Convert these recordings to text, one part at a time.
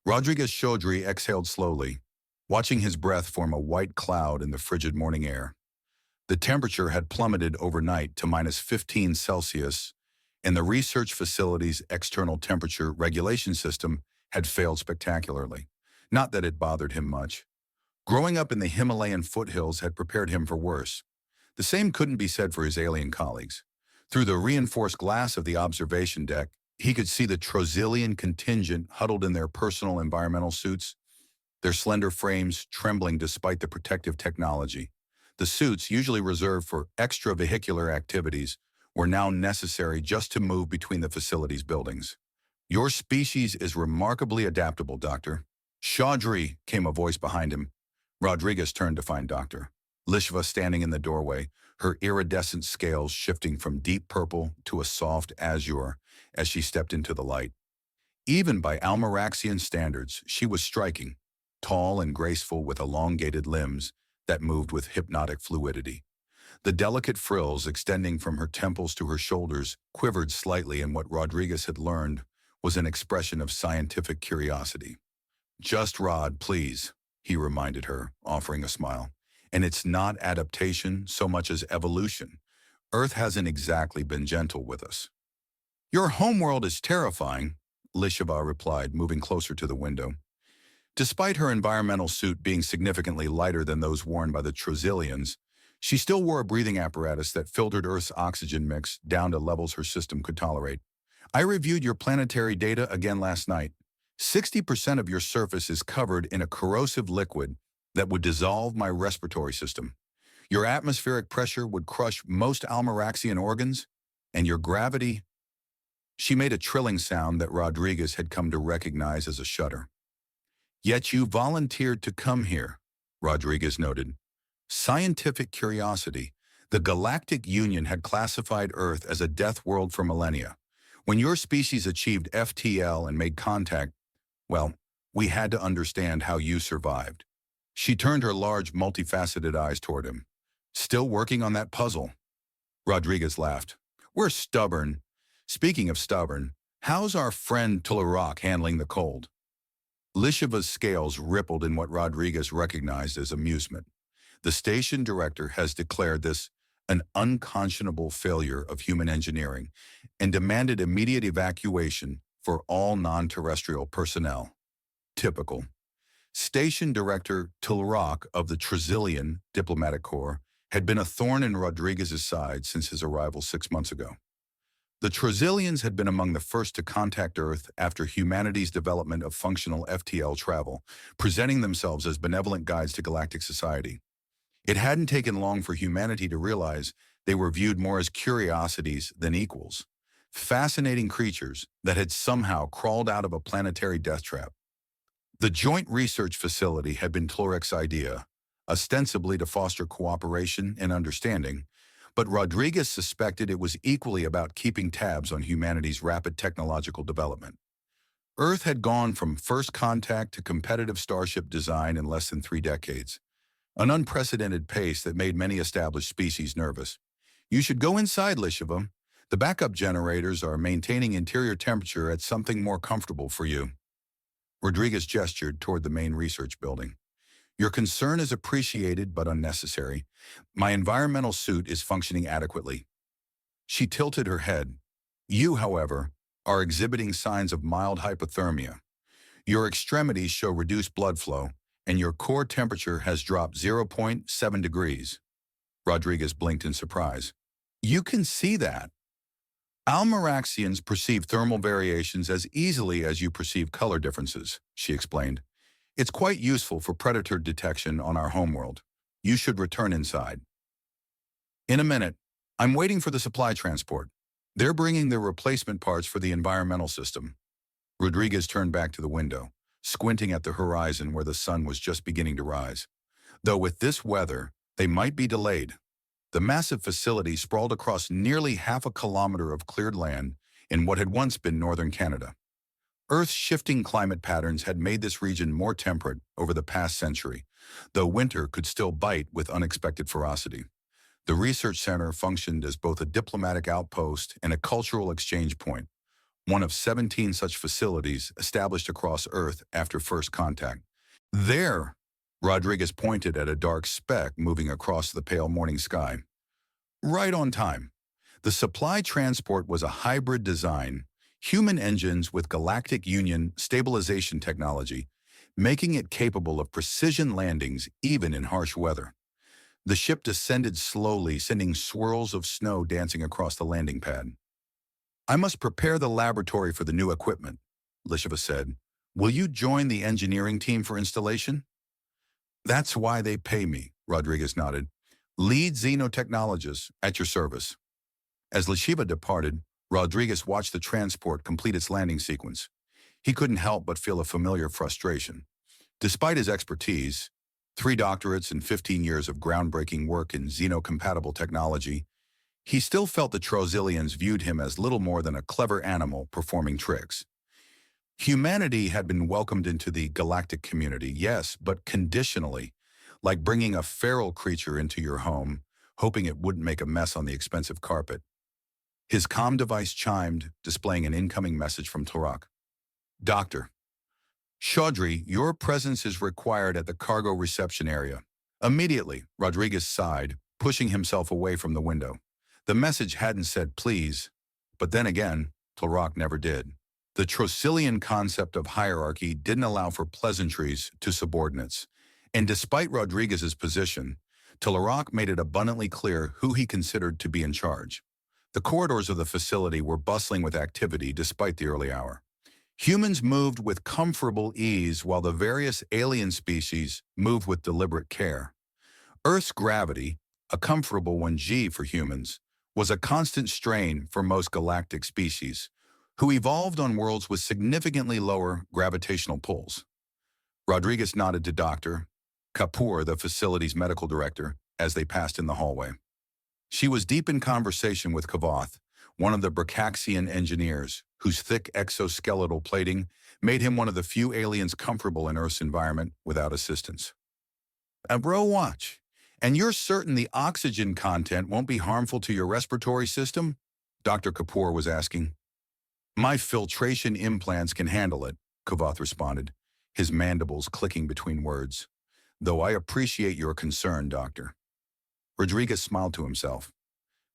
Rodriguez Chaudry exhaled slowly, watching his breath form a white cloud in the frigid morning air. The temperature had plummeted overnight to -15 Celsius, and the research facility's external temperature regulation system had failed spectacularly. Not that it bothered him much. Growing up in the Himalayan foothills had prepared him for worse. The same couldn't be said for his alien colleagues. Through the reinforced glass of the observation deck, he could see the Trozilian contingent huddled in their personal environmental suits, their slender frames trembling despite the protective technology. The suits, usually reserved for extravehicular activities, were now necessary just to move between the facility's buildings. "Your species is remarkably adaptable, Doctor." "Chaudry," came a voice behind him. Rodriguez turned to find Dr. Lishva standing in the doorway, her iridescent scales shifting from deep purple to a soft azure as she stepped into the light. Even by Almeraxian standards, she was striking, tall and graceful with elongated limbs that moved with hypnotic fluidity. The delicate frills extending from her temples to her shoulders quivered slightly in what Rodriguez had learned was an expression of scientific curiosity. "Just Rod, please," he reminded her, offering a smile. "And it's not adaptation so much as evolution. Earth hasn't exactly been gentle with us." "Your homeworld is terrifying," Lishva replied, moving closer to the window. Despite her environmental suit being significantly lighter than those worn by the Trozilians, she still wore a breathing apparatus that filtered Earth's oxygen mix down to levels her system could tolerate. "I reviewed your planetary data again last night. 60% of your surface is covered in a corrosive liquid that would dissolve my respiratory system. Your atmospheric pressure would crush most Almeraxian organs, and your gravity—" She made a trilling sound that Rodriguez had come to recognize as a shudder. "Yet you volunteered to come here," Rodriguez noted. "Scientific curiosity. The Galactic Union had classified Earth as a death world for millennia. When your species achieved FTL and made contact, well, we had to understand how you survived." She turned her large, multifaceted eyes toward him. "Still working on that puzzle?" Rodriguez laughed. "We're stubborn. Speaking of stubborn, how's our friend Tulerak handling the cold?" Lishva's scales rippled in what Rodriguez recognized as amusement. "The station director has declared this an unconscionable failure of human engineering and demanded immediate evacuation for all non-terrestrial personnel." Typical. Station Director Tulerak of the Trozilian Diplomatic Corps had been a thorn in Rodriguez's side since his arrival 6 months ago. The Trozilians had been among the first to contact Earth after humanity's development of functional FTL travel, presenting themselves as benevolent guides to galactic society. It hadn't taken long for humanity to realize they were viewed more as curiosities than equals, fascinating creatures that had somehow crawled out of a planetary death trap. The joint research facility had been Tulerak's idea, ostensibly to foster cooperation and understanding, but Rodriguez suspected it was equally about keeping tabs on humanity's rapid technological development. Earth had gone from first contact to competitive starship design in less than 3 decades, an unprecedented pace that made many established species nervous. "You should go inside, Lishva. The backup generators are maintaining interior temperature at something more comfortable for you." Rodriguez gestured toward the main research building. "Your concern is appreciated but unnecessary. My environmental suit is functioning adequately." She tilted her head. "You, however, are exhibiting signs of mild hypothermia. Your extremities show reduced blood flow, and your core temperature has dropped 0.7 degrees. Rodriguez blinked in surprise. "You can see that." "Almeraxians perceive thermal variations as easily as you perceive color differences," she explained. "It's quite useful for predator detection on our homeworld. You should return inside." "In a minute. I'm waiting for the supply transport. They're bringing the replacement parts for the environmental system." Rodriguez turned back to the window, squinting at the horizon where the sun was just beginning to rise. Though with this weather, they might be delayed. The massive facility sprawled across nearly half a kilometer of cleared land in what had once been northern Canada. Earth's shifting climate patterns had made this region more temperate over the past century, though winter could still bite with unexpected ferocity. The research center functioned as both a diplomatic outpost and a cultural exchange point, one of 17 such facilities established across Earth after first contact. There, Rodriguez pointed at a dark speck moving across the pale morning sky. Right on time. The supply transport was a hybrid design, human engines with Galactic Union stabilization technology, making it capable of precision landings even in harsh weather. The ship descended slowly, sending swirls of snow dancing across the landing pad. "I must prepare the laboratory for the new equipment," Lisheva said. "Will you join the engineering team for installation?" "That's why they pay me," Rodriguez nodded. "Lead xenotechnologist at your service." As Lisheva departed, Rodriguez watched the transport complete its landing sequence. He couldn't help but feel a familiar frustration. Despite his expertise, 3 doctorates and 15 years of groundbreaking work in xenocompatible technology, he still felt the Trozilians viewed him as little more than a clever animal performing tricks. Humanity had been welcomed into the galactic community, yes, but conditionally, like bringing a feral creature into your home, hoping it wouldn't make a mess on the expensive carpet. His comm device chimed, displaying an incoming message from Torok. "Doctor, Chaudhry, your presence is required at the cargo reception area." Immediately, Rodriguez sighed, pushing himself away from the window. The message hadn't said please, but then again, Torok never did. The Trocilian concept of hierarchy didn't allow for pleasantries to subordinates, and despite Rodriguez's position, Torok made it abundantly clear who he considered to be in charge. The corridors of the facility were bustling with activity despite the early hour. Humans moved with comfortable ease while the various alien species moved with deliberate care. Earth's gravity, a comfortable 1G for humans, was a constant strain for most galactic species, who evolved on worlds with significantly lower gravitational pulls. Rodriguez nodded to Dr. Kapoor, the facility's medical director, as they passed in the hallway. She was deep in conversation with Kavath, one of the Bracaxian engineers, whose thick exoskeletal plating made him one of the few aliens comfortable in Earth's environment without assistance. "Bro, watch. And you're certain the oxygen content won't be harmful to your respiratory system?" Dr. Kapoor was asking. "My filtration implants can handle it," Kavath responded, his mandibles clicking between words. "Though I appreciate your concern, Doctor." Rodriguez smiled to himself.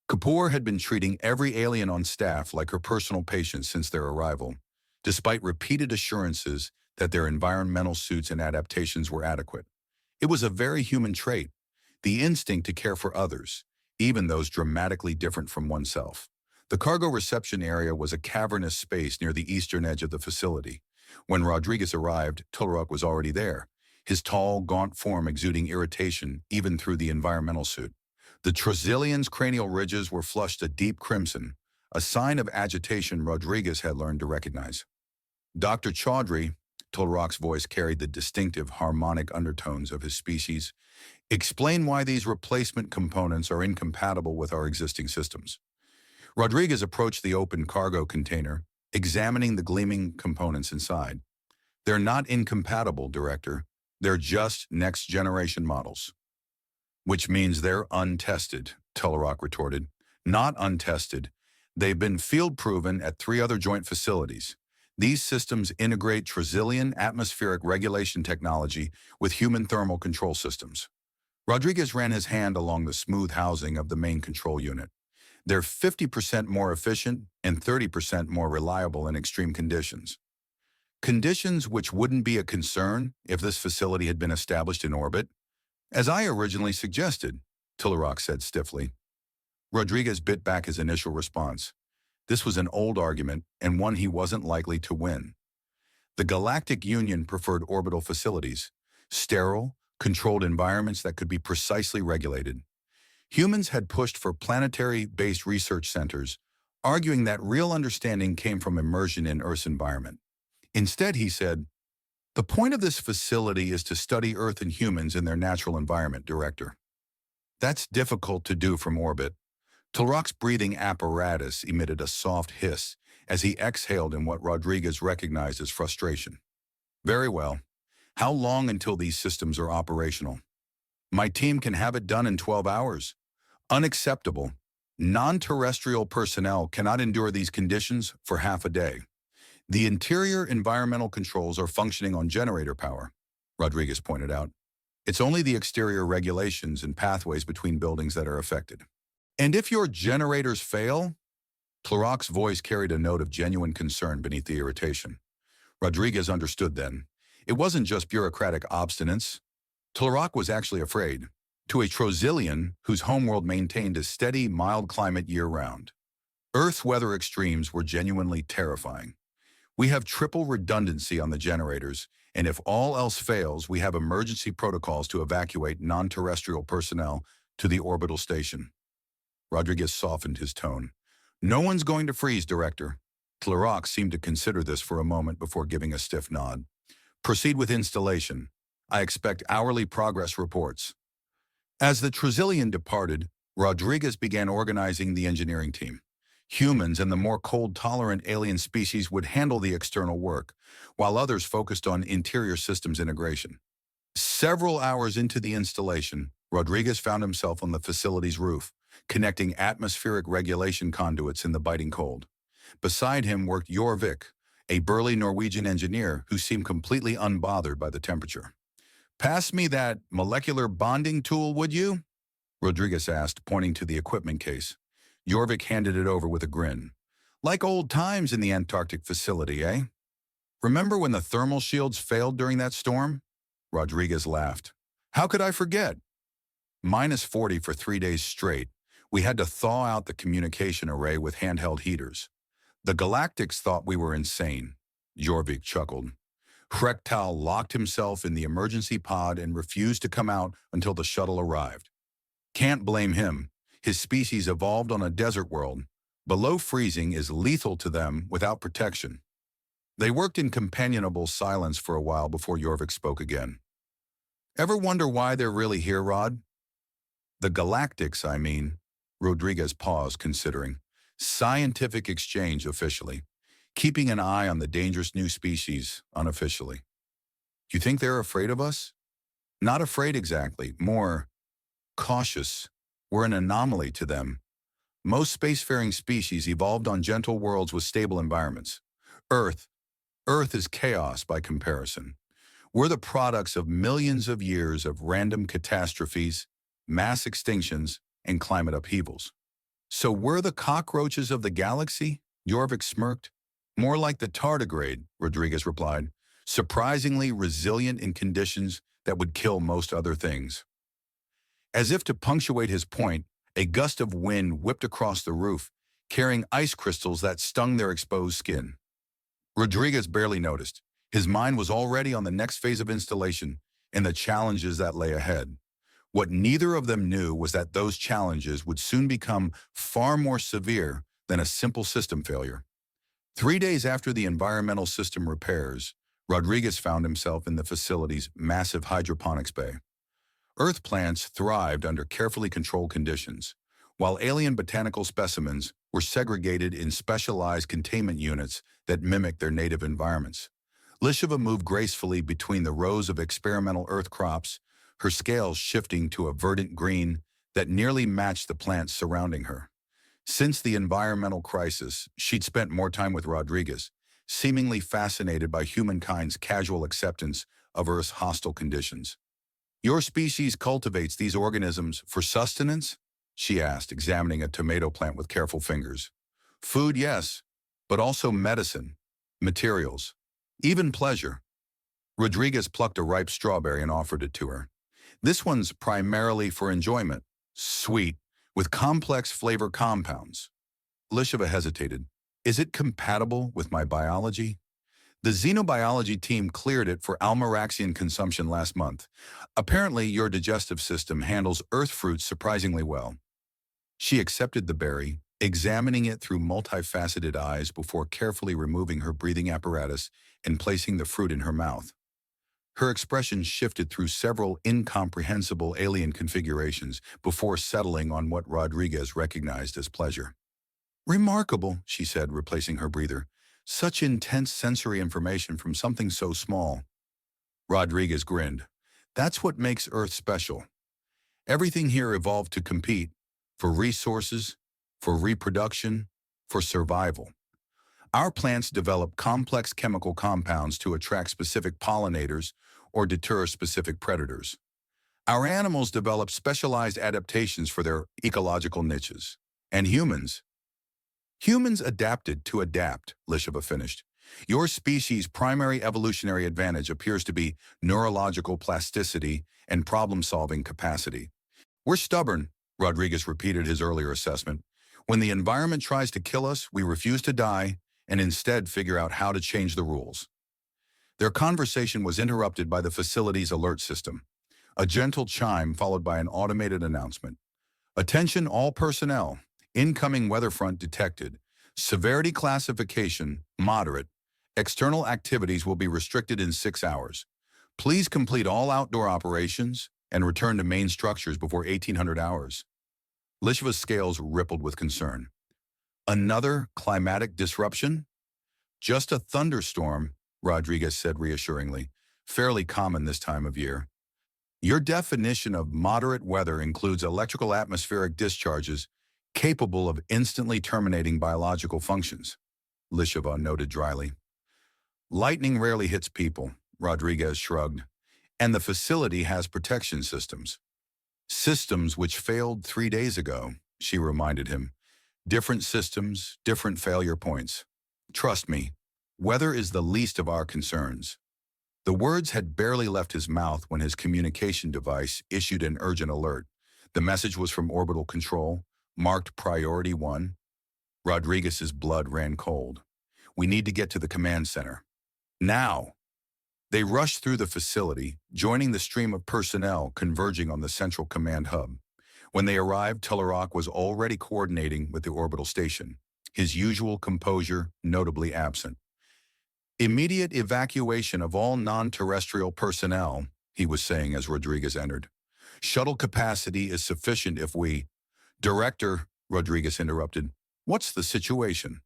Kapoor had been treating every alien on staff like her personal patient since their arrival, despite repeated assurances that their environmental suits and adaptations were adequate. It was a very human trait, the instinct to care for others, even those dramatically different from oneself. The cargo reception area was a cavernous space near the eastern edge of the facility. When Rodriguez arrived, Torok was already there, his tall, gaunt form exuding irritation even through the environmental suit. The Trozilian's cranial ridges were flushed a deep crimson, a sign of agitation Rodriguez had learned to recognize. "Dr. Chaudhry," Torok's voice carried the distinctive harmonic undertones of his species, "explain why these replacement components are incompatible with our existing systems." Rodriguez approached the open cargo container, examining the gleaming components inside. "They're not incompatible, Director. They're just next-generation models." "Which means they're untested," Torok retorted. "Not untested. They've been field-proven at 3 other joint facilities. These systems integrate Trozilian atmospheric regulation technology with human thermal control systems." Rodriguez ran his hand along the smooth housing of the main control unit. "They're 50% more efficient and 30% more reliable in extreme conditions. Conditions which wouldn't be a concern if this facility had been established in orbit, as I originally suggested," Torok said stiffly. Rodriguez bit back his initial response. This was an old argument and one he wasn't likely to win. The Galactic Union preferred orbital facilities, sterile, controlled environments that could be precisely regulated. Humans had pushed for planetary-based research centers, arguing that real understanding came from immersion in Earth's environment. Instead, he said, "The point of this facility is to study Earth and humans in their natural environment, Director. That's difficult to do from orbit." Torok's breathing apparatus emitted a soft hiss as he exhaled in what Rodriguez recognized as frustration. "Very well. How long until these systems are operational?" "My team can have it done in 12 hours. Unacceptable. Non-terrestrial personnel cannot endure these conditions for half a day. The interior environmental controls are functioning on generator power, Rodriguez pointed out. It's only the exterior regulations and pathways between buildings that are affected. And if your generators fail? Claroc's voice carried a note of genuine concern beneath the irritation. Rodriguez understood then. It wasn't just bureaucratic obstinance. Tlaroc was actually afraid. To a Trozillian whose homeworld maintained a steady, mild climate year-round. Earth weather extremes were genuinely terrifying. We have triple redundancy on the generators, and if all else fails, we have emergency protocols to evacuate non-terrestrial personnel to the orbital station. Rodriguez softened his tone. No one's going to freeze, Director. Tlaroc seemed to consider this for a moment before giving a stiff nod. Proceed with installation. I expect hourly progress reports. As the Trozillian departed, Rodriguez began organizing the engineering team. Humans and the more cold-tolerant alien species would handle the external work, while others focused on interior systems integration. Several hours into the installation, Rodriguez found himself on the facility's roof, connecting atmospheric regulation conduits in the biting cold. Beside him worked Jorvik, a burly Norwegian engineer who seemed completely unbothered by the temperature. Pass me that molecular bonding tool, would you? Rodriguez asked, pointing to the equipment case. Jorvik handed it over with a grin. Like old times in the Antarctic facility, eh? Remember when the thermal shields failed during that storm? Rodriguez laughed. How could I forget? -40 for 3 days straight. We had to thaw out the communication array with handheld heaters. The Galactics thought we were insane. Jorvik chuckled. Hrektal locked himself in the emergency pod and refused to come out until the shuttle arrived. Can't blame him. His species evolved on a desert world. Below freezing is lethal to them without protection. They worked in companionable silence for a while before Jorvik spoke again. Ever wonder why they're really here, Rod? The Galactics, I mean. Rodriguez paused, considering. Scientific exchange officially. Keeping an eye on the dangerous new species unofficially. You think they're afraid of us? Not afraid exactly, more cautious. We're an anomaly to them. Most spacefaring species evolved on gentle worlds with stable environments. Earth is chaos by comparison. We're the products of millions of years of random catastrophes, mass extinctions, and climate upheavals. So we're the cockroaches of the galaxy? Jorvik smirked. More like the tardigrade, Rodriguez replied, surprisingly resilient in conditions that would kill most other things. As if to punctuate his point, a gust of wind whipped across the roof, carrying ice crystals that stung their exposed skin. Rodriguez barely noticed. His mind was already on the next phase of installation and the challenges that lay ahead. What neither of them knew was that those challenges would soon become far more severe than a simple system failure. 3 days after the environmental system repairs, Rodriguez found himself in the facility's massive hydroponics bay. Earth plants thrived under carefully controlled conditions, while alien botanical specimens were segregated in specialized containment units that mimicked their native environments. Lisheva moved gracefully between the rows of experimental earth crops, her scales shifting to a verdant green that nearly matched the plants surrounding her. Since the environmental crisis, she'd spent more time with Rodriguez, seemingly fascinated by humankind's casual acceptance of Earth's hostile conditions. Your species cultivates these organisms for sustenance? She asked, examining a tomato plant with careful fingers. Food, yes, but also medicine, materials, even pleasure. Rodriguez plucked a ripe strawberry and offered it to her. This one's primarily for enjoyment, sweet, with complex flavor compounds. Lisheva hesitated. Is it compatible with my biology? The xenobiology team cleared it for Almeraxian consumption last month. Apparently, your digestive system handles earth fruits surprisingly well. She accepted the berry, examining it through multifaceted eyes before carefully removing her breathing apparatus and placing the fruit in her mouth. Her expression shifted through several incomprehensible alien configurations before settling on what Rodriguez recognized as pleasure. Remarkable, she said, replacing her breather. Such intense sensory information from something so small. Rodriguez grinned. That's what makes Earth special. Everything here evolved to compete, for resources, for reproduction, for survival. Our plants develop complex chemical compounds to attract specific pollinators or deter specific predators. Our animals develop specialized adaptations for their ecological niches. And humans adapted to adapt, Lisheva finished. Your species' primary evolutionary advantage appears to be neurological plasticity and problem-solving capacity. We're stubborn, Rodriguez repeated his earlier assessment. When the environment tries to kill us, we refuse to die and instead figure out how to change the rules. Their conversation was interrupted by the facility's alert system. A gentle chime followed by an automated announcement. Attention all personnel. Incoming weather front detected. Severity classification, moderate. External activities will be restricted in 6 hours. Please complete all outdoor operations and return to main structures before 1800 hours. Lisheva's scales rippled with concern. Another climatic disruption? Just a thunderstorm, Rodriguez said reassuringly. Fairly common this time of year. Your definition of moderate weather includes electrical atmospheric discharges capable of instantly terminating biological functions, Lisheva noted dryly. Lightning rarely hits people, Rodriguez shrugged, and the facility has protection systems. Systems which failed 3 days ago, she reminded him. Different systems, different failure points. Trust me, weather is the least of our concerns. The words had barely left his mouth when his communication device issued an urgent alert. The message was from orbital control, marked Priority 1. Rodriguez's blood ran cold. We need to get to the command center. Now! They rushed through the facility, joining the stream of personnel converging on the central command hub. When they arrived, Telerock was already coordinating with the orbital station, his usual composure notably absent. Immediate evacuation of all non-terrestrial personnel, he was saying as Rodriguez entered. Shuttle capacity is sufficient if we... Director, Rodriguez interrupted. What's the situation?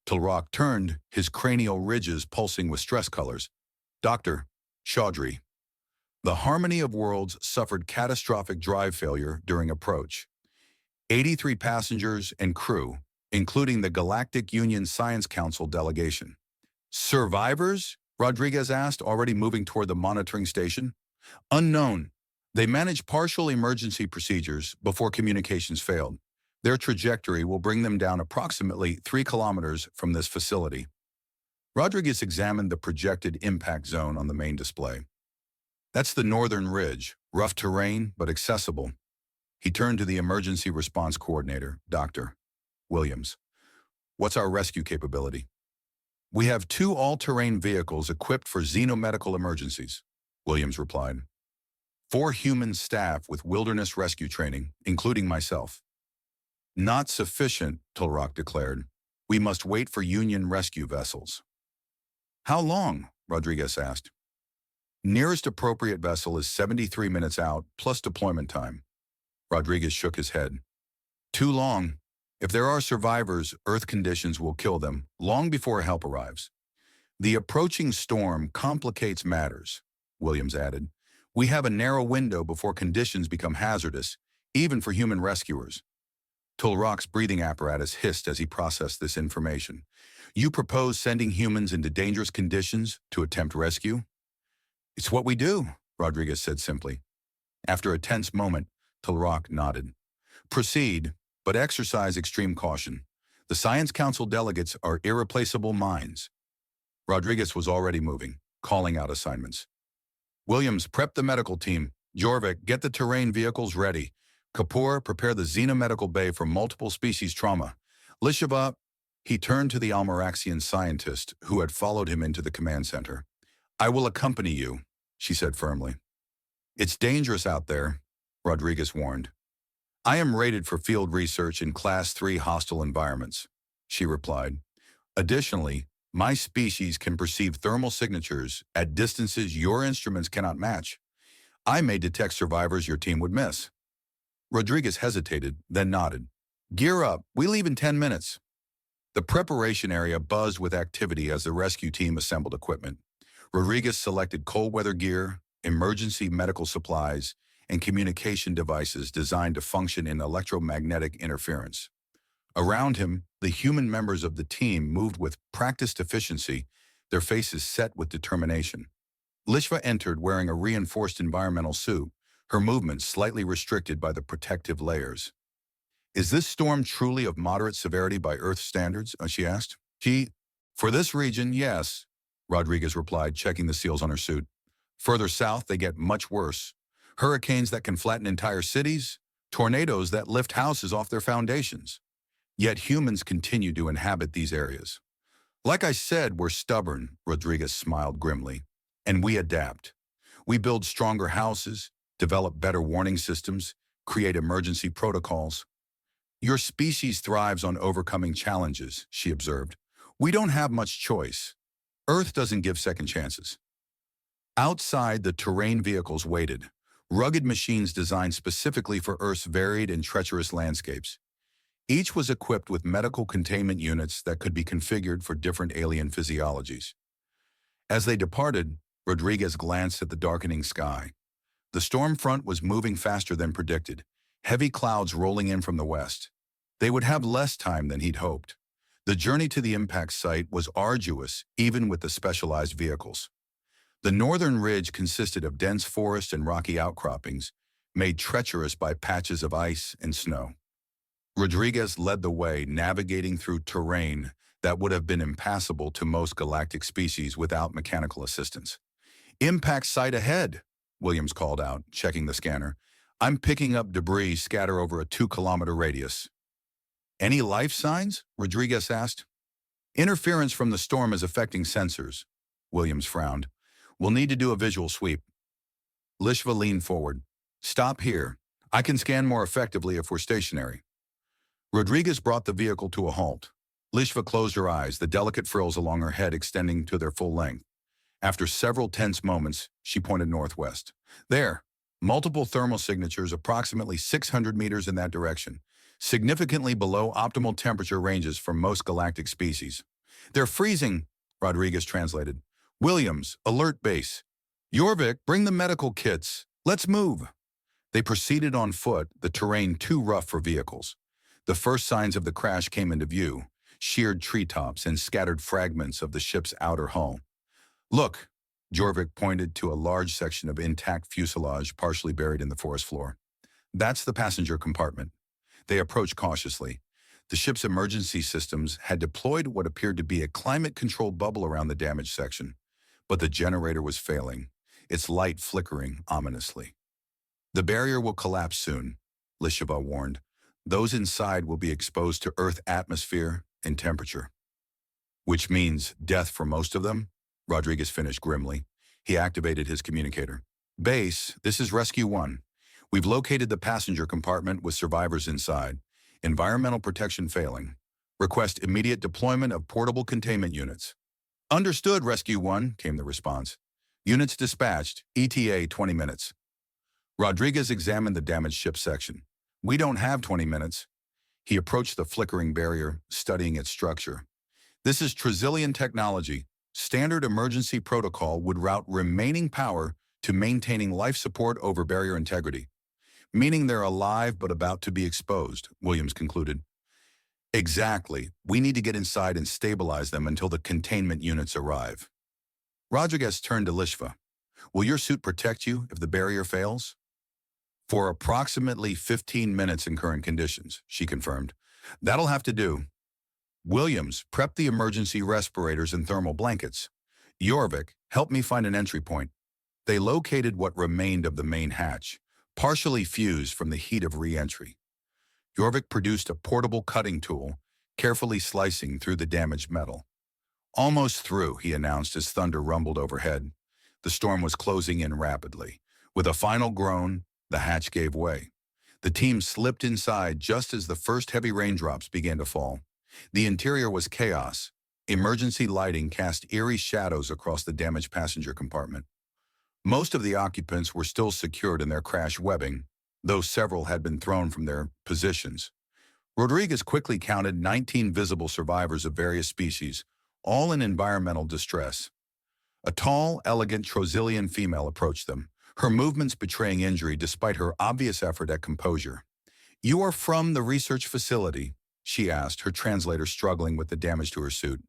Telerock turned, his cranial ridges pulsing with stress colors. Dr. Chaudhry. The Harmony of Worlds suffered catastrophic drive failure during approach. 83 passengers and crew, including the Galactic Union Science Council delegation. Survivors? Rodriguez asked, already moving toward the monitoring station. Unknown. They managed partial emergency procedures before communications failed. Their trajectory will bring them down approximately 3 kilometers from this facility. Rodriguez examined the projected impact zone on the main display. That's the northern ridge, rough terrain but accessible. He turned to the emergency response coordinator, Dr. Williams. What's our rescue capability? We have 2 all-terrain vehicles equipped for xenomedical emergencies, Williams replied. 4 human staff with wilderness rescue training, including myself. Not sufficient, Telerock declared. We must wait for Union rescue vessels. How long? Rodriguez asked. Nearest appropriate vessel is 73 minutes out, plus deployment time. Rodriguez shook his head. Too long. If there are survivors, Earth conditions will kill them long before help arrives. The approaching storm complicates matters, Williams added. We have a narrow window before conditions become hazardous, even for human rescuers. Telerock's breathing apparatus hissed as he processed this information. You propose sending humans into dangerous conditions to attempt rescue? It's what we do, Rodriguez said simply. After a tense moment, Telerock nodded. Proceed, but exercise extreme caution. The Science Council delegates are irreplaceable minds. Rodriguez was already moving, calling out assignments. Williams, prep the medical team. Jorvik, get the terrain vehicles ready. Kapoor, prepare the xenomedical bay for multiple species trauma. Lisheva, he turned to the Almaraxian scientist who had followed him into the command center. I will accompany you, she said firmly. It's dangerous out there, Rodriguez warned. I am rated for field research in Class 3 hostile environments, she replied. Additionally, my species can perceive thermal signatures at distances your instruments cannot match. I may detect survivors your team would miss. Rodriguez hesitated, then nodded. Gear up, we leave in 10 minutes. The preparation area buzzed with activity as the rescue team assembled equipment. Rodriguez selected cold weather gear, emergency medical supplies, and communication devices designed to function in electromagnetic interference. Around him, the human members of the team moved with practiced efficiency, their faces set with determination. Lishva entered wearing a reinforced environmental suit, her movements slightly restricted by the protective layers. "Is this storm truly of moderate severity by Earth standards?" she asked. "For this region, yes," Rodriguez replied, checking the seals on her suit. "Further south, they get much worse. Hurricanes that can flatten entire cities, tornadoes that lift houses off their foundations. Yet humans continue to inhabit these areas. Like I said, we're stubborn," Rodriguez smiled grimly. "And we adapt. We build stronger houses, develop better warning systems, create emergency protocols." "Your species thrives on overcoming challenges," she observed. "We don't have much choice. Earth doesn't give second chances." Outside, the terrain vehicles waited, rugged machines designed specifically for Earth's varied and treacherous landscapes. Each was equipped with medical containment units that could be configured for different alien physiologies. As they departed, Rodriguez glanced at the darkening sky. The storm front was moving faster than predicted, heavy clouds rolling in from the west. They would have less time than he'd hoped. The journey to the impact site was arduous, even with the specialized vehicles. The northern ridge consisted of dense forest and rocky outcroppings, made treacherous by patches of ice and snow. Rodriguez led the way, navigating through terrain that would have been impassable to most galactic species without mechanical assistance. "Impact site ahead," Williams called out, checking the scanner. "I'm picking up debris scatter over a 2-kilometer radius." "Any life signs?" Rodriguez asked. "Interference from the storm is affecting sensors," Williams frowned. "We'll need to do a visual sweep." Lishva leaned forward. "Stop here. I can scan more effectively if we're stationary." Rodriguez brought the vehicle to a halt. Lishva closed her eyes, the delicate frills along her head extending to their full length. After several tense moments, she pointed northwest. "There, multiple thermal signatures approximately 600 meters in that direction, significantly below optimal temperature ranges for most galactic species." "They're freezing," Rodriguez translated. "Williams, alert base. Jorvik, bring the medical kits. Let's move." They proceeded on foot, the terrain too rough for vehicles. The first signs of the crash came into view, sheared treetops and scattered fragments of the ship's outer hull. "Look," Jorvik pointed to a large section of intact fuselage partially buried in the forest floor. "That's the passenger compartment." They approached cautiously. The ship's emergency systems had deployed what appeared to be a climate-controlled bubble around the damaged section, but the generator was failing, its light flickering ominously. "The barrier will collapse soon," Lishva warned. "Those inside will be exposed to Earth atmosphere and temperature." "Which means death for most of them?" Rodriguez finished grimly. He activated his communicator. "Base, this is Rescue 1. We've located the passenger compartment with survivors inside. Environmental protection failing. Request immediate deployment of portable containment units." "Understood, Rescue 1," came the response. "Units dispatched, ETA 20 minutes. Rodriguez examined the damaged ship section. "We don't have 20 minutes. He approached the flickering barrier, studying its structure. "This is Trazillian technology. Standard emergency protocol would route remaining power to maintaining life support over barrier integrity." "Meaning they're alive but about to be exposed," Williams concluded. "Exactly. We need to get inside and stabilize them until the containment units arrive." Rodriguez turned to Lishva. "Will your suit protect you if the barrier fails?" "For approximately 15 minutes in current conditions," she confirmed. "That'll have to do. Williams, prep the emergency respirators and thermal blankets. Jorvik, help me find an entry point." They located what remained of the main hatch, partially fused from the heat of re-entry. Jorvik produced a portable cutting tool, carefully slicing through the damaged metal. "Almost through," he announced as thunder rumbled overhead. The storm was closing in rapidly. With a final groan, the hatch gave way. The team slipped inside just as the first heavy raindrops began to fall. The interior was chaos. Emergency lighting cast eerie shadows across the damaged passenger compartment. Most of the occupants were still secured in their crash webbing, though several had been thrown from their positions. Rodriguez quickly counted 19 visible survivors of various species, all in environmental distress. A tall, elegant Trazillian female approached them, her movements betraying injury despite her obvious effort at composure. "You are from the research facility," she asked, her translator struggling with the damage to her suit.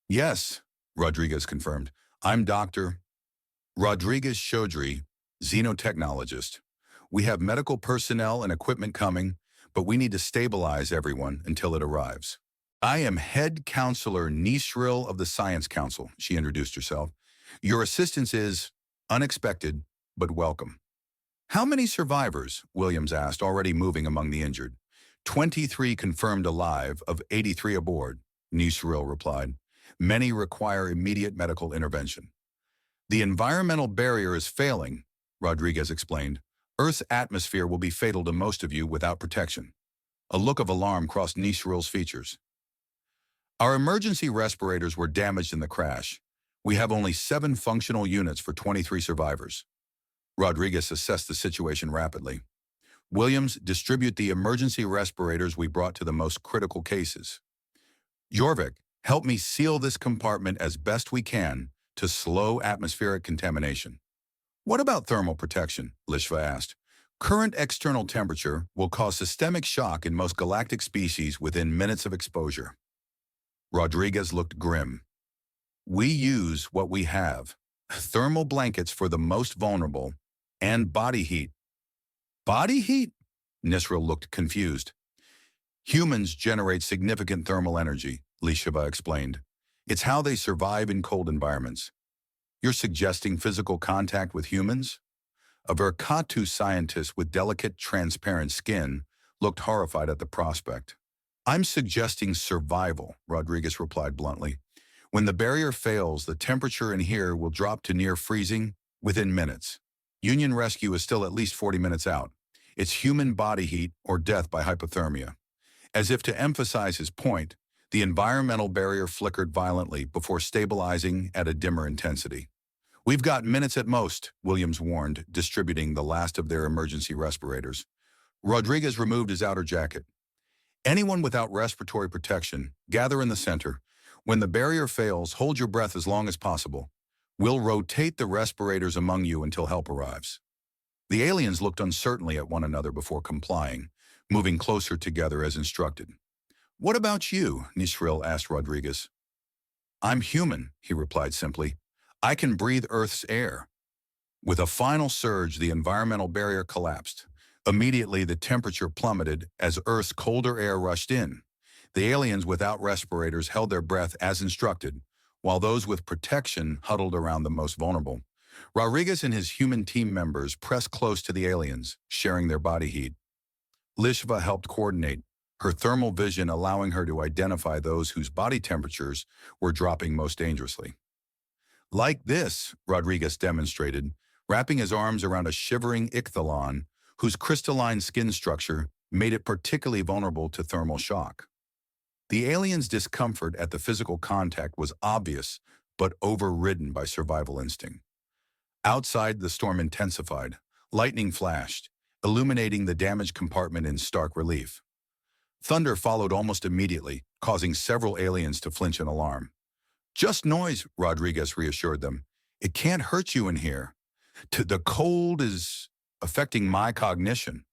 Yes, Rodriguez confirmed. I'm Dr. Rodriguez Chaudry, xenotechnologist. We have medical personnel and equipment coming, but we need to stabilize everyone until it arrives. I am head counselor Nisril of the Science Council, she introduced herself. Your assistance is unexpected, but welcome. How many survivors? Williams asked, already moving among the injured. 23 confirmed alive of 83 aboard, Nisril replied. Many require immediate medical intervention. The environmental barrier is failing, Rodriguez explained. Earth's atmosphere will be fatal to most of you without protection. A look of alarm crossed Nisril's features. Our emergency respirators were damaged in the crash. We have only 7 functional units for 23 survivors. Rodriguez assessed the situation rapidly. Williams, distribute the emergency respirators we brought to the most critical cases. Jorvik, help me seal this compartment as best we can to slow atmospheric contamination. What about thermal protection? Lishva asked. Current external temperature will cause systemic shock in most galactic species within minutes of exposure. Rodriguez looked grim. We use what we have. Thermal blankets for the most vulnerable and body heat. Body heat? Nisril looked confused. Humans generate significant thermal energy, Lishva explained. It's how they survive in cold environments. You're suggesting physical contact with humans? A Verkatu scientist with delicate, transparent skin looked horrified at the prospect. I'm suggesting survival, Rodriguez replied bluntly. When the barrier fails, the temperature in here will drop to near freezing within minutes. Union rescue is still at least 40 minutes out. It's human body heat or death by hypothermia. As if to emphasize his point, the environmental barrier flickered violently before stabilizing at a dimmer intensity. We've got minutes at most, Williams warned, distributing the last of their emergency respirators. Rodriguez removed his outer jacket. Anyone without respiratory protection, gather in the center. When the barrier fails, hold your breath as long as possible. We'll rotate the respirators among you until help arrives. The aliens looked uncertainly at one another before complying, moving closer together as instructed. What about you? Nisril asked Rodriguez. I'm human, he replied simply. I can breathe Earth's air. With a final surge, the environmental barrier collapsed. Immediately, the temperature plummeted as Earth's colder air rushed in. The aliens without respirators held their breath as instructed, while those with protection huddled around the most vulnerable. Rodriguez and his human team members pressed close to the aliens, sharing their body heat. Lishva helped coordinate, her thermal vision allowing her to identify those whose body temperatures were dropping most dangerously. Like this, Rodriguez demonstrated, wrapping his arms around a shivering ichthyolon whose crystalline skin structure made it particularly vulnerable to thermal shock. The aliens' discomfort at the physical contact was obvious, but overridden by survival instinct. Outside, the storm intensified. Lightning flashed, illuminating the damaged compartment in stark relief. Thunder followed almost immediately, causing several aliens to flinch in alarm. Just noise, Rodriguez reassured them. It can't hurt you in here. The cold is affecting my cognition,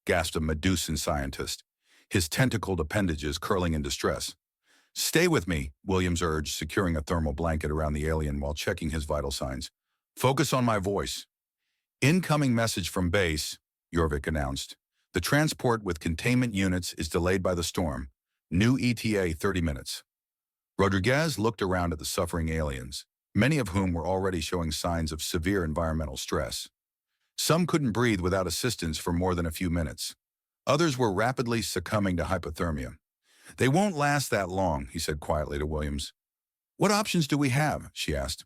gasped a Medusan scientist, his tentacled appendages curling in distress. Stay with me, Williams urged, securing a thermal blanket around the alien while checking his vital signs. Focus on my voice. Incoming message from base, Jorvik announced. The transport with containment units is delayed by the storm. New ETA 30 minutes. Rodriguez looked around at the suffering aliens, many of whom were already showing signs of severe environmental stress. Some couldn't breathe without assistance for more than a few minutes. Others were rapidly succumbing to hypothermia. They won't last that long, he said quietly to Williams. What options do we have? She asked.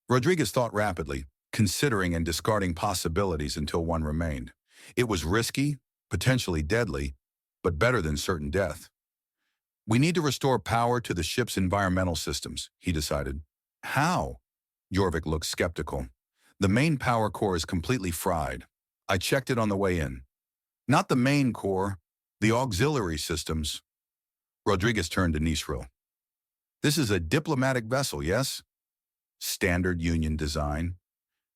Rodriguez thought rapidly, considering and discarding possibilities until one remained. It was risky, potentially deadly, but better than certain death. We need to restore power to the ship's environmental systems, he decided. How? Jorvik looked skeptical. The main power core is completely fried. I checked it on the way in. Not the main core, the auxiliary systems. Rodriguez turned to Nisril. This is a diplomatic vessel, yes? Standard Union design.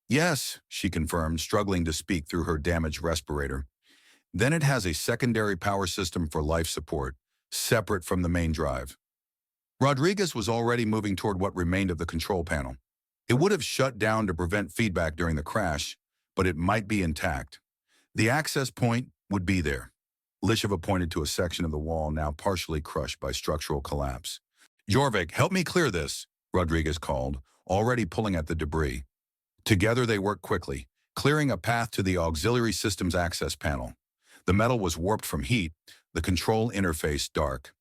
Yes, she confirmed, struggling to speak through her damaged respirator. Then it has a secondary power system for life support, separate from the main drive. Rodriguez was already moving toward what remained of the control panel. It would have shut down to prevent feedback during the crash, but it might be intact. The access point would be there. Lisheva pointed to a section of the wall now partially crushed by structural collapse. Jorvik, help me clear this, Rodriguez called, already pulling at the debris. Together they worked quickly, clearing a path to the auxiliary system's access panel. The metal was warped from heat, the control interface dark.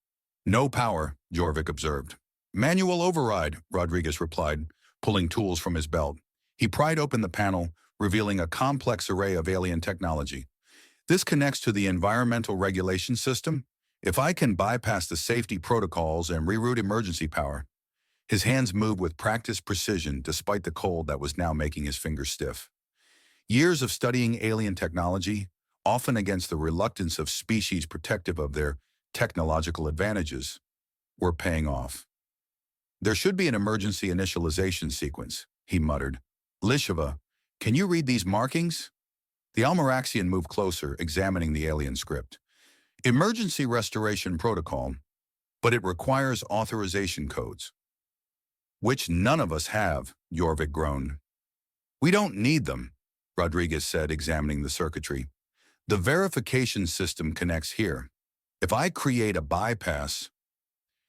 No power, Jorvik observed. Manual override, Rodriguez replied, pulling tools from his belt. He pried open the panel, revealing a complex array of alien technology. This connects to the environmental regulation system. If I can bypass the safety protocols and reroute emergency power. His hands moved with practiced precision despite the cold that was now making his fingers stiff. Years of studying alien technology, often against the reluctance of species protective of their technological advantages, were paying off. There should be an emergency initialization sequence, he muttered. Lisheva, can you read these markings? The Almaraxian moved closer, examining the alien script. Emergency restoration protocol, but it requires authorization codes. Which none of us have, Jorvik groaned. We don't need them, Rodriguez said, examining the circuitry. The verification system connects here. If I create a bypass.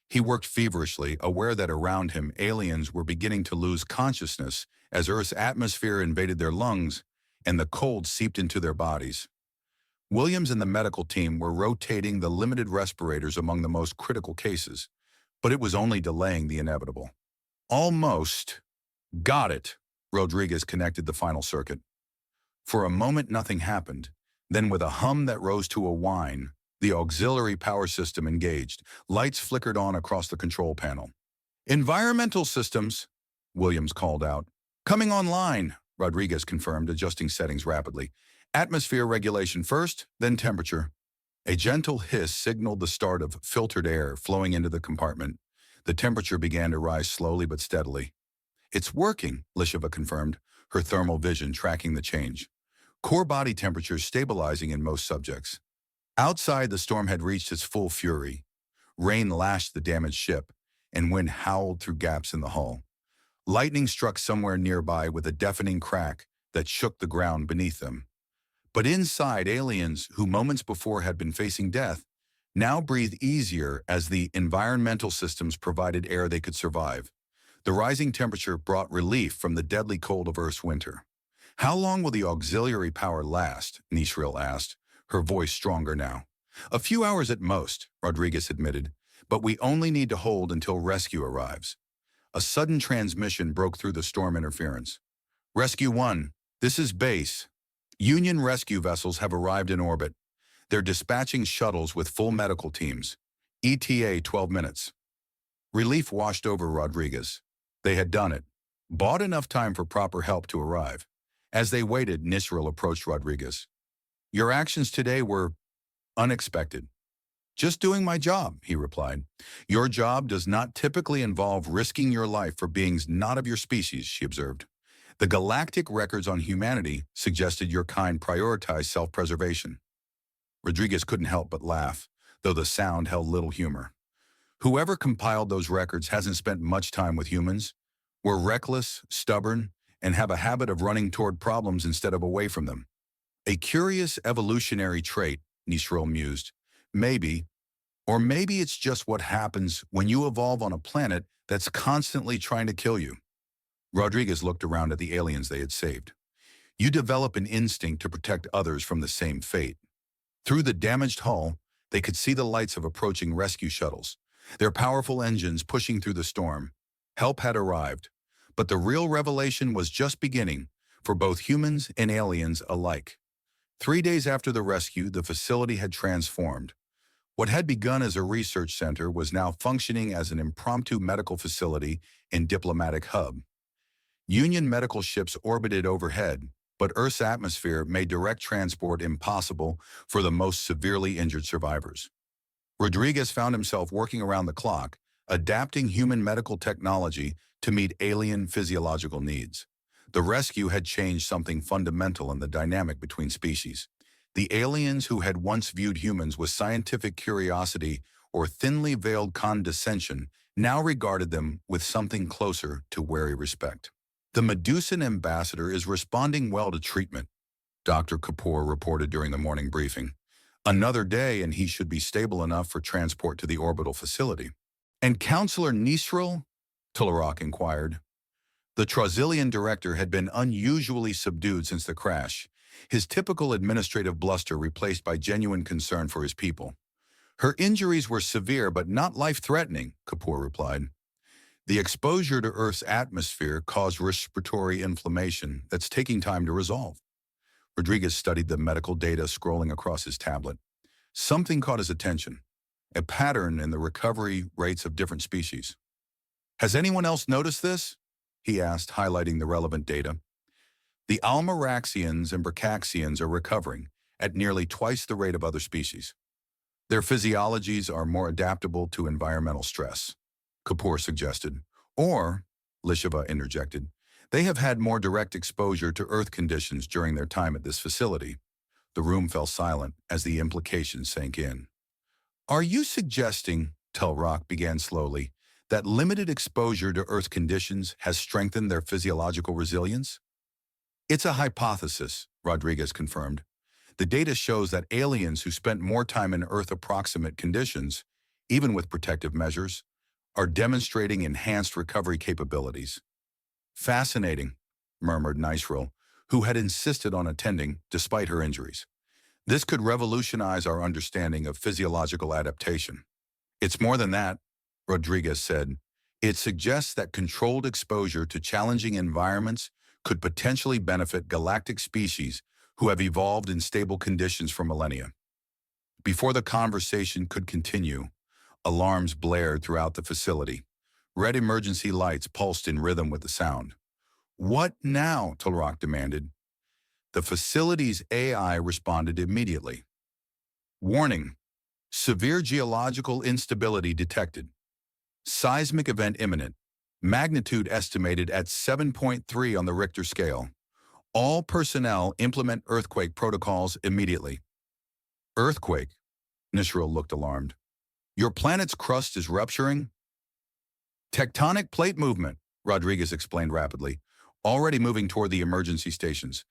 He worked feverishly, aware that around him aliens were beginning to lose consciousness as Earth's atmosphere invaded their lungs and the cold seeped into their bodies. Williams and the medical team were rotating the limited respirators among the most critical cases, but it was only delaying the inevitable. Almost. Got it. Rodriguez connected the final circuit. For a moment, nothing happened. Then, with a hum that rose to a whine, the auxiliary power system engaged. Lights flickered on across the control panel. Environmental systems, Williams called out. Coming online, Rodriguez confirmed, adjusting settings rapidly. Atmosphere regulation first, then temperature. A gentle hiss signaled the start of filtered air flowing into the compartment. The temperature began to rise slowly but steadily. It's working, Lisheva confirmed, her thermal vision tracking the change. Core body temperatures stabilizing in most subjects. Outside, the storm had reached its full fury. Rain lashed the damaged ship, and wind howled through gaps in the hull. Lightning struck somewhere nearby with a deafening crack that shook the ground beneath them. But inside, aliens, who moments before had been facing death, now breathed easier as the environmental systems provided air they could survive. The rising temperature brought relief from the deadly cold of Earth's winter. How long will the auxiliary power last? Nishril asked, her voice stronger now. A few hours at most, Rodriguez admitted, but we only need to hold until rescue arrives. A sudden transmission broke through the storm interference. Rescue 1, this is base. Union rescue vessels have arrived in orbit. They're dispatching shuttles with full medical teams. ETA 12 minutes. Relief washed over Rodriguez. They had done it. Bought enough time for proper help to arrive. As they waited, Nisril approached Rodriguez. Your actions today were unexpected. Just doing my job, he replied. Your job does not typically involve risking your life for beings not of your species, she observed. The galactic records on humanity suggested your kind prioritize self-preservation. Rodriguez couldn't help but laugh, though the sound held little humor. Whoever compiled those records hasn't spent much time with humans. We're reckless, stubborn, and have a habit of running toward problems instead of away from them. A curious evolutionary trait, Nisril mused. Maybe, or maybe it's just what happens when you evolve on a planet that's constantly trying to kill you. Rodriguez looked around at the aliens they had saved. You develop an instinct to protect others from the same fate. Through the damaged hull, they could see the lights of approaching rescue shuttles, their powerful engines pushing through the storm. Help had arrived, but the real revelation was just beginning for both humans and aliens alike. 3 days after the rescue, the facility had transformed. What had begun as a research center was now functioning as an impromptu medical facility and diplomatic hub. Union medical ships orbited overhead, but Earth's atmosphere made direct transport impossible for the most severely injured survivors. Rodriguez found himself working around the clock, adapting human medical technology to meet alien physiological needs. The rescue had changed something fundamental in the dynamic between species. The aliens who had once viewed humans with scientific curiosity or thinly veiled condescension now regarded them with something closer to wary respect. The Medusan ambassador is responding well to treatment, Dr. Kapoor reported during the morning briefing. Another day and he should be stable enough for transport to the orbital facility. And Counselor Nisril? Tularak inquired. The Trazilian director had been unusually subdued since the crash, his typical administrative bluster replaced by genuine concern for his people. Her injuries were severe but not life-threatening, Kapoor replied. The exposure to Earth's atmosphere caused respiratory inflammation that's taking time to resolve. Rodriguez studied the medical data scrolling across his tablet. Something caught his attention, a pattern in the recovery rates of different species. Has anyone else noticed this? He asked, highlighting the relevant data. The Almaraxians and Bracaxians are recovering at nearly twice the rate of other species. Their physiologies are more adaptable to environmental stress, Kapoor suggested. Or, Lisheva interjected, they have had more direct exposure to Earth conditions during their time at this facility. The room fell silent as the implications sank in. Are you suggesting, Tularak began slowly, that limited exposure to Earth conditions has strengthened their physiological resilience? It's a hypothesis, Rodriguez confirmed. The data shows that aliens who spent more time in Earth-approximate conditions, even with protective measures, are demonstrating enhanced recovery capabilities. Fascinating, murmured Nisril, who had insisted on attending despite her injuries. This could revolutionize our understanding of physiological adaptation. It's more than that, Rodriguez said. It suggests that controlled exposure to challenging environments could potentially benefit galactic species who have evolved in stable conditions for millennia. Before the conversation could continue, alarms blared throughout the facility. Red emergency lights pulsed in rhythm with the sound. What now? Tularak demanded. The facility's AI responded immediately. Warning: severe geological instability detected. Seismic event imminent. Magnitude estimated at 7.3 on the Richter scale. All personnel implement earthquake protocols immediately. Earthquake? Nisril looked alarmed. Your planet's crust is rupturing? Tectonic plate movement, Rodriguez explained rapidly, already moving toward the emergency stations.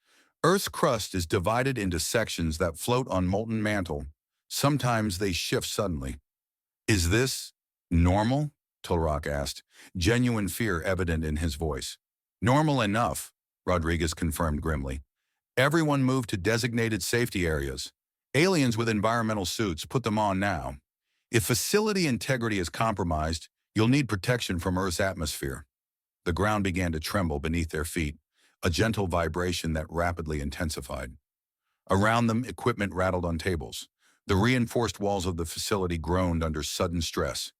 Earth's crust is divided into sections that float on molten mantle. Sometimes they shift suddenly. Is this normal? Tularak asked, genuine fear evident in his voice. Normal enough, Rodriguez confirmed grimly. Everyone move to designated safety areas. Aliens with environmental suits, put them on now. If facility integrity is compromised, you'll need protection from Earth's atmosphere. The ground began to tremble beneath their feet, a gentle vibration that rapidly intensified. Around them, equipment rattled on tables. The reinforced walls of the facility groaned under sudden stress.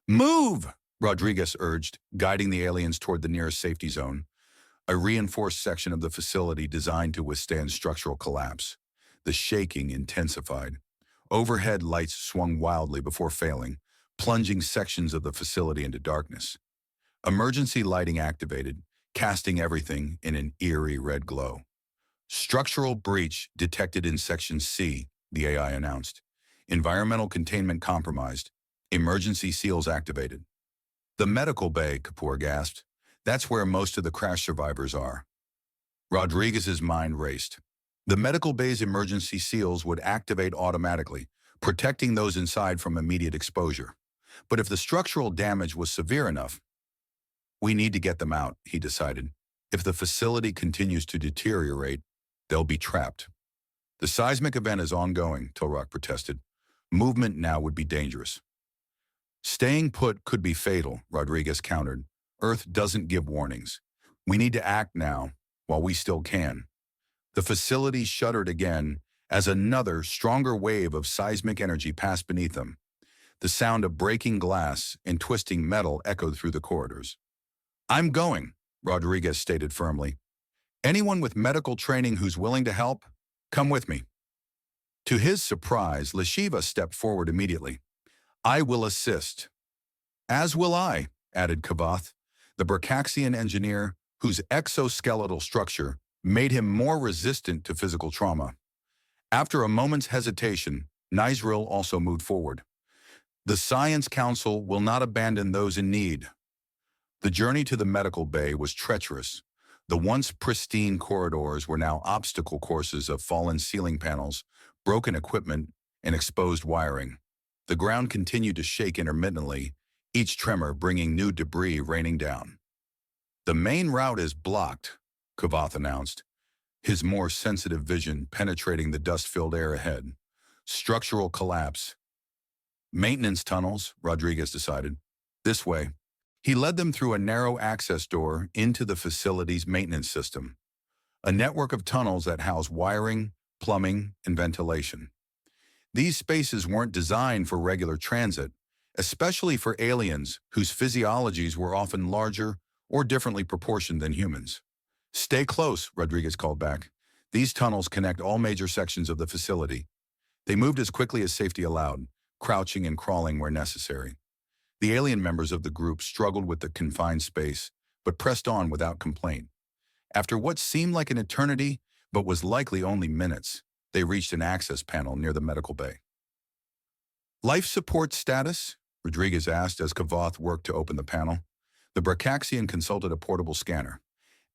Move! Rodriguez urged, guiding the aliens toward the nearest safety zone, a reinforced section of the facility designed to withstand structural collapse. The shaking intensified. Overhead lights swung wildly before failing, plunging sections of the facility into darkness. Emergency lighting activated, casting everything in an eerie red glow. Structural breach detected in Section C, the AI announced. Environmental containment compromised. Emergency seals activated. The medical bay, Kapoor gasped. That's where most of the crash survivors are. Rodriguez's mind raced. The medical bay's emergency seals would activate automatically, protecting those inside from immediate exposure. But if the structural damage was severe enough, we need to get them out, he decided. If the facility continues to deteriorate, they'll be trapped. The seismic event is ongoing, Tularak protested. Movement now would be dangerous. Staying put could be fatal, Rodriguez countered. Earth doesn't give warnings. We need to act now, while we still can. The facility shuddered again as another, stronger wave of seismic energy passed beneath them. The sound of breaking glass and twisting metal echoed through the corridors. I'm going, Rodriguez stated firmly. Anyone with medical training who's willing to help, come with me. To his surprise, Lisheva stepped forward immediately. I will assist. As will I, added Kavath, the Bracaxian engineer whose exoskeletal structure made him more resistant to physical trauma. After a moment's hesitation, Nisril also moved forward. The Science Council will not abandon those in need. The journey to the medical bay was treacherous. The once pristine corridors were now obstacle courses of fallen ceiling panels, broken equipment, and exposed wiring. The ground continued to shake intermittently, each tremor bringing new debris raining down. "The main route is blocked," Kavath announced, his more sensitive vision penetrating the dust-filled air ahead. "Structural collapse." "Maintenance tunnels," Rodriguez decided. "This way." He led them through a narrow access door into the facility's maintenance system, a network of tunnels that house wiring, plumbing, and ventilation. These spaces weren't designed for regular transit, especially for aliens whose physiologies were often larger or differently proportioned than humans. "Stay close," Rodriguez called back. "These tunnels connect all major sections of the facility." They moved as quickly as safety allowed, crouching and crawling where necessary. The alien members of the group struggled with the confined space, but pressed on without complaint. After what seemed like an eternity, but was likely only minutes, they reached an access panel near the medical bay. "Life support status?" Rodriguez asked as Kavath worked to open the panel. The Bracaxian consulted a portable scanner.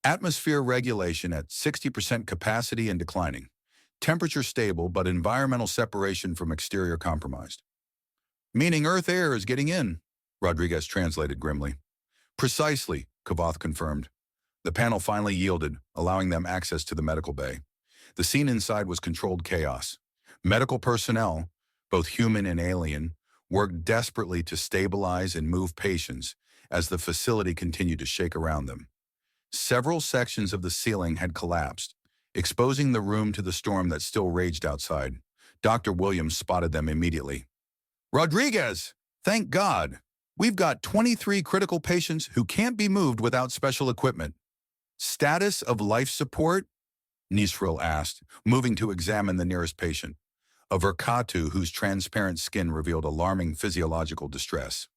"Atmosphere regulation at 60% capacity and declining. Temperature stable, but environmental separation from exterior compromised." "Meaning Earth air is getting in," Rodriguez translated grimly. "Precisely," Kavath confirmed. The panel finally yielded, allowing them access to the medical bay. The scene inside was controlled chaos. Medical personnel, both human and alien, worked desperately to stabilize and move patients as the facility continued to shake around them. Several sections of the ceiling had collapsed, exposing the room to the storm that still raged outside. Dr. Williams spotted them immediately. "Rodriguez! Thank God! We've got 23 critical patients who can't be moved without special equipment." "Status of life support?" Nisril asked, moving to examine the nearest patient, a Verkatu whose transparent skin revealed alarming physiological distress.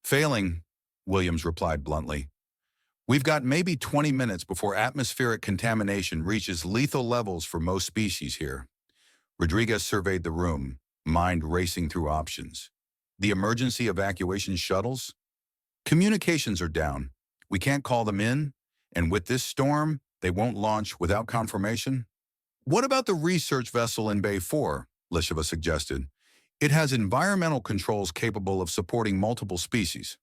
"Failing," Williams replied bluntly. "We've got maybe 20 minutes before atmospheric contamination reaches lethal levels for most species here." Rodriguez surveyed the room, mind racing through options. "The emergency evacuation shuttles? Communications are down. We can't call them in, and with this storm, they won't launch without confirmation." "What about the research vessel in Bay 4? Lisheva suggested. "It has environmental controls capable of supporting multiple species."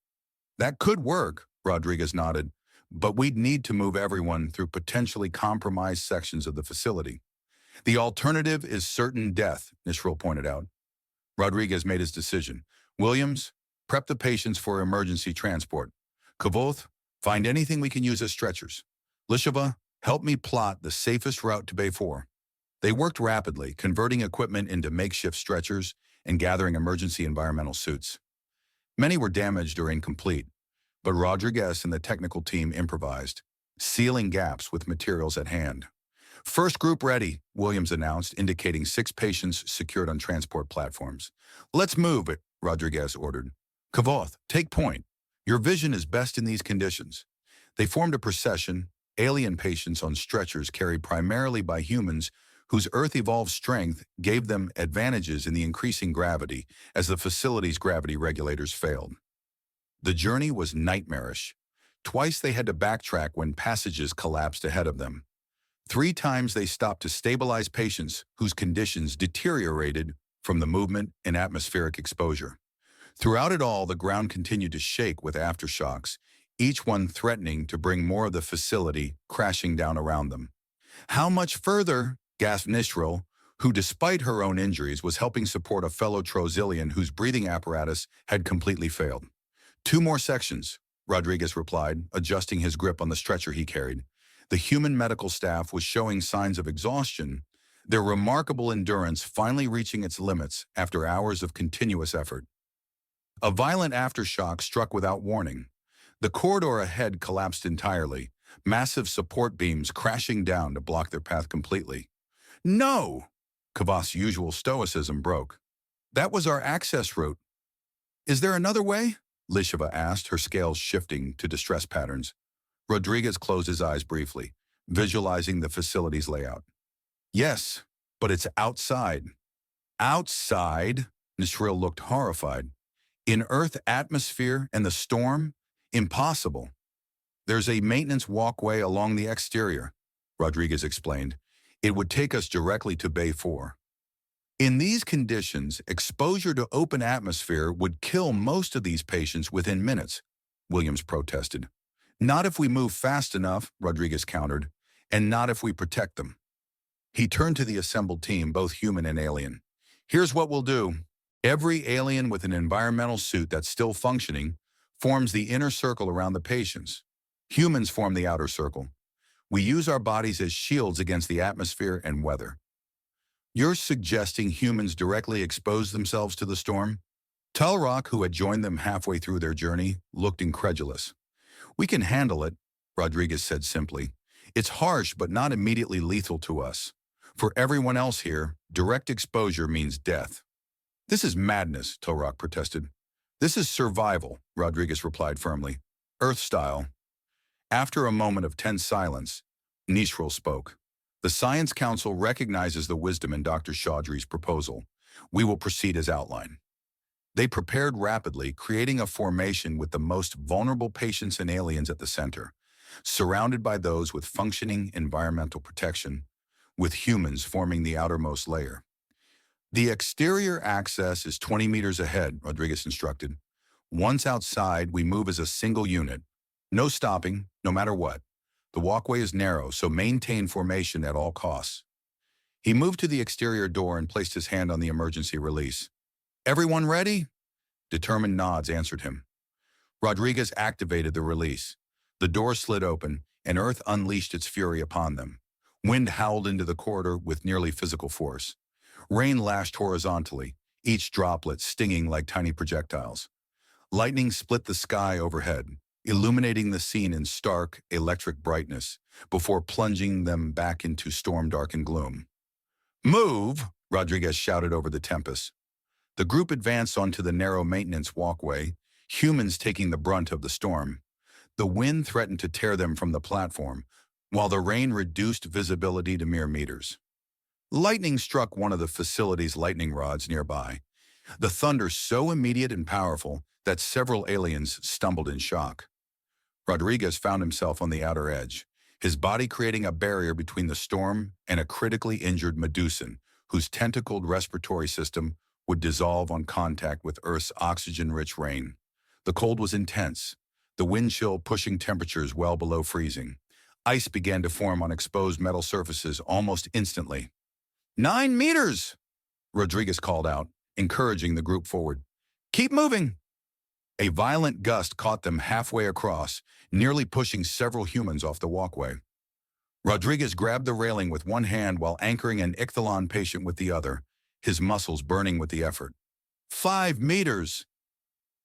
"That could work," Rodriguez nodded, "but we'd need to move everyone through potentially compromised sections of the facility." "The alternative is certain death," Nisril pointed out. Rodriguez made his decision. "Williams, prep the patients for emergency transport. Kavoth, find anything we can use as stretchers. Lisheva, help me plot the safest route to Bay 4. They worked rapidly, converting equipment into makeshift stretchers and gathering emergency environmental suits. Many were damaged or incomplete, but Rodriguez and the technical team improvised, sealing gaps with materials at hand. "First group ready," Williams announced, indicating 6 patients secured on transport platforms. "Let's move it," Rodriguez ordered. "Kavoth, take point. Your vision is best in these conditions." They formed a procession, alien patients on stretchers carried primarily by humans whose Earth-evolved strength gave them advantages in the increasing gravity as the facility's gravity regulators failed. The journey was nightmarish. Twice they had to backtrack when passages collapsed ahead of them. 3 times they stopped to stabilize patients whose conditions deteriorated from the movement and atmospheric exposure. Throughout it all, the ground continued to shake with aftershocks, each one threatening to bring more of the facility crashing down around them. "How much further?" gasped Nisril, who despite her own injuries was helping support a fellow Trozilian whose breathing apparatus had completely failed. 2 more sections, Rodriguez replied, adjusting his grip on the stretcher he carried. The human medical staff was showing signs of exhaustion, their remarkable endurance finally reaching its limits after hours of continuous effort. A violent aftershock struck without warning. The corridor ahead collapsed entirely, massive support beams crashing down to block their path completely. "No!" Kavath's usual stoicism broke. "That was our access route." "Is there another way?" Lisheva asked, her scales shifting to distress patterns. Rodriguez closed his eyes briefly, visualizing the facility's layout. "Yes, but it's outside." "Outside?" Nisril looked horrified. In Earth atmosphere and the storm? Impossible. There's a maintenance walkway along the exterior, Rodriguez explained. It would take us directly to Bay 4. In these conditions, exposure to open atmosphere would kill most of these patients within minutes, Williams protested. Not if we move fast enough, Rodriguez countered, and not if we protect them. He turned to the assembled team, both human and alien. Here's what we'll do. Every alien with an environmental suit that's still functioning forms the inner circle around the patients. Humans form the outer circle. We use our bodies as shields against the atmosphere and weather. You're suggesting humans directly expose themselves to the storm? Tulrock, who had joined them halfway through their journey, looked incredulous. We can handle it, Rodriguez said simply. It's harsh but not immediately lethal to us. For everyone else here, direct exposure means death. This is madness, Tulrock protested. This is survival, Rodriguez replied firmly. Earth style. After a moment of tense silence, Nishril spoke. The Science Council recognizes the wisdom in Dr. Chaudhry's proposal. We will proceed as outlined. They prepared rapidly, creating a formation with the most vulnerable patients and aliens at the center, surrounded by those with functioning environmental protection, with humans forming the outermost layer. The exterior access is 20 meters ahead, Rodriguez instructed. Once outside, we move as a single unit. No stopping, no matter what. The walkway is narrow, so maintain formation at all costs. He moved to the exterior door and placed his hand on the emergency release. Everyone ready? Determined nods answered him. Rodriguez activated the release. The door slid open, and Earth unleashed its fury upon them. Wind howled into the corridor with nearly physical force. Rain lashed horizontally, each droplet stinging like tiny projectiles. Lightning split the sky overhead, illuminating the scene in stark, electric brightness, before plunging them back into storm-darkened gloom. Move! Rodriguez shouted over the tempest. The group advanced onto the narrow maintenance walkway, humans taking the brunt of the storm. The wind threatened to tear them from the platform, while the rain reduced visibility to mere meters. Lightning struck one of the facility's lightning rods nearby, the thunder so immediate and powerful that several aliens stumbled in shock. Rodriguez found himself on the outer edge, his body creating a barrier between the storm and a critically injured Medusan, whose tentacled respiratory system would dissolve on contact with Earth's oxygen-rich rain. The cold was intense, the wind chill pushing temperatures well below freezing. Ice began to form on exposed metal surfaces almost instantly. 9 meters! Rodriguez called out, encouraging the group forward. Keep moving! A violent gust caught them halfway across, nearly pushing several humans off the walkway. Rodriguez grabbed the railing with one hand while anchoring an Ichthalon patient with the other, his muscles burning with the effort. 5 meters!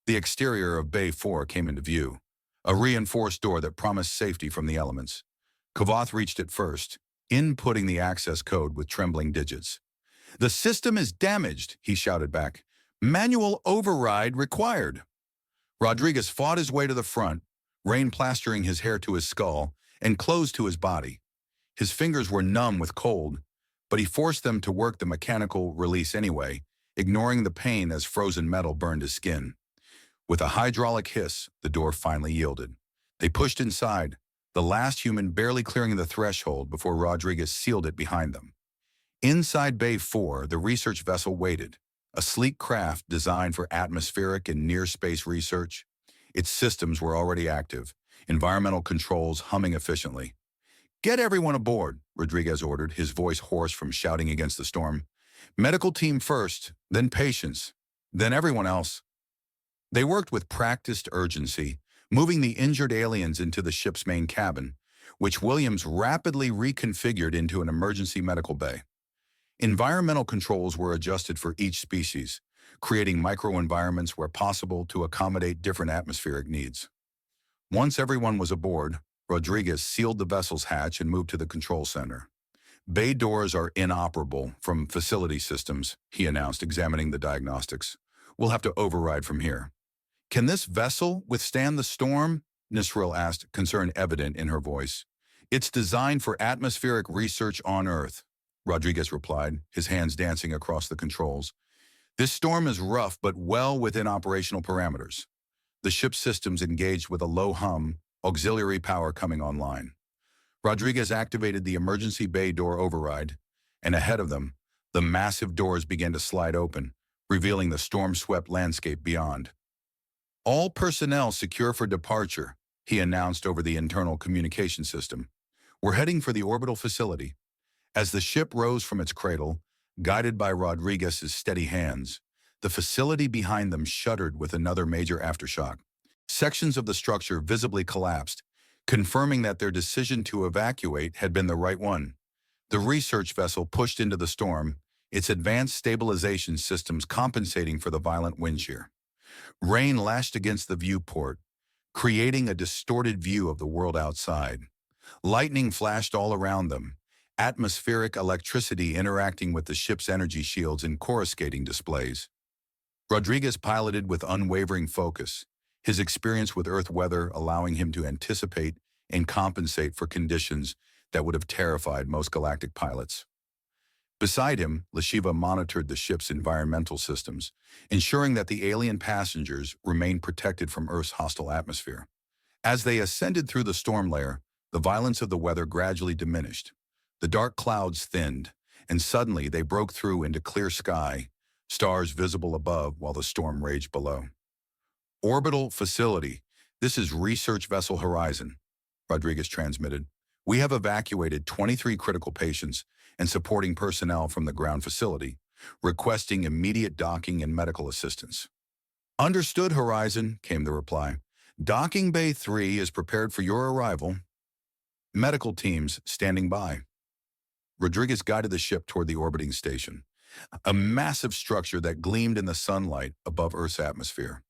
The exterior of Bay 4 came into view, a reinforced door that promised safety from the elements. Kavath reached it first, inputting the access code with trembling digits. The system is damaged, he shouted back. Manual override required. Rodriguez fought his way to the front, rain plastering his hair to his skull and clothes to his body. His fingers were numb with cold, but he forced them to work the mechanical release anyway, ignoring the pain as frozen metal burned his skin. With a hydraulic hiss, the door finally yielded. They pushed inside, the last human barely clearing the threshold before Rodriguez sealed it behind them. Inside Bay 4, the research vessel waited, a sleek craft designed for atmospheric and near-space research. Its systems were already active, environmental controls humming efficiently. Get everyone aboard, Rodriguez ordered, his voice hoarse from shouting against the storm. Medical team first, then patients, then everyone else. They worked with practiced urgency, moving the injured aliens into the ship's main cabin, which Williams rapidly reconfigured into an emergency medical bay. Environmental controls were adjusted for each species, creating microenvironments where possible to accommodate different atmospheric needs. Once everyone was aboard, Rodriguez sealed the vessel's hatch and moved to the control center. Bay doors are inoperable from facility systems, he announced, examining the diagnostics. We'll have to override from here. Can this vessel withstand the storm? Nishril asked, concern evident in her voice. It's designed for atmospheric research on Earth, Rodriguez replied, his hands dancing across the controls. This storm is rough but well within operational parameters. The ship's systems engaged with a low hum, auxiliary power coming online. Rodriguez activated the emergency bay door override, and ahead of them, the massive doors began to slide open, revealing the storm-swept landscape beyond. All personnel secure for departure, he announced over the internal communication system. We're heading for the orbital facility. As the ship rose from its cradle, guided by Rodriguez's steady hands, the facility behind them shuddered with another major aftershock. Sections of the structure visibly collapsed, confirming that their decision to evacuate had been the right one. The research vessel pushed into the storm, its advanced stabilization systems compensating for the violent wind shear. Rain lashed against the viewport, creating a distorted view of the world outside. Lightning flashed all around them, atmospheric electricity interacting with the ship's energy shields in coruscating displays. Rodriguez piloted with unwavering focus, his experience with Earth weather allowing him to anticipate and compensate for conditions that would have terrified most galactic pilots. Beside him, Leshiva monitored the ship's environmental systems, ensuring that the alien passengers remained protected from Earth's hostile atmosphere. As they ascended through the storm layer, the violence of the weather gradually diminished. The dark clouds thinned, and suddenly they broke through into clear sky, stars visible above while the storm raged below. Orbital facility. This is Research Vessel Horizon, Rodriguez transmitted. We have evacuated 23 critical patients and supporting personnel from the ground facility, requesting immediate docking and medical assistance. Understood, Horizon, came the reply. Docking Bay 3 is prepared for your arrival. Medical teams standing by. Rodriguez guided the ship toward the orbiting station, a massive structure that gleamed in the sunlight above Earth's atmosphere.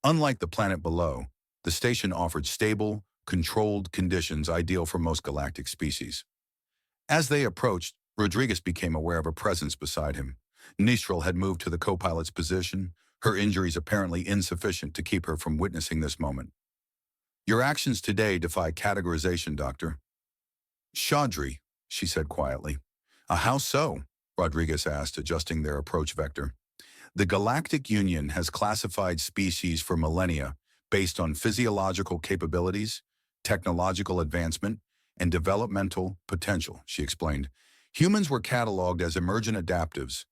Unlike the planet below, the station offered stable, controlled conditions ideal for most galactic species. As they approached, Rodriguez became aware of a presence beside him. Nisril had moved to the co-pilot's position, her injuries apparently insufficient to keep her from witnessing this moment. Your actions today defy categorization, Doctor. Chaudhry, she said quietly. How so? Rodriguez asked, adjusting their approach vector. The Galactic Union has classified species for millennia based on physiological capabilities, technological advancement, and developmental potential, she explained. Humans were cataloged as emergent adaptives,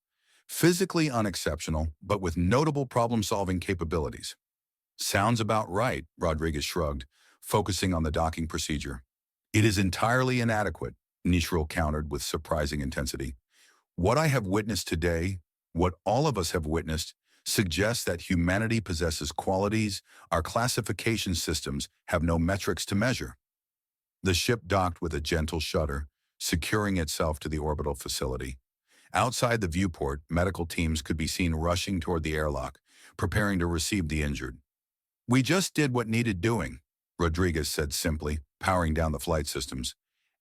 physically unexceptional, but with notable problem-solving capabilities. Sounds about right, Rodriguez shrugged, focusing on the docking procedure. It is entirely inadequate, Nisril countered with surprising intensity. What I have witnessed today, what all of us have witnessed, suggests that humanity possesses qualities our classification systems have no metrics to measure. The ship docked with a gentle shudder, securing itself to the orbital facility. Outside the viewport, medical teams could be seen rushing toward the airlock, preparing to receive the injured. We just did what needed doing, Rodriguez said simply, powering down the flight systems.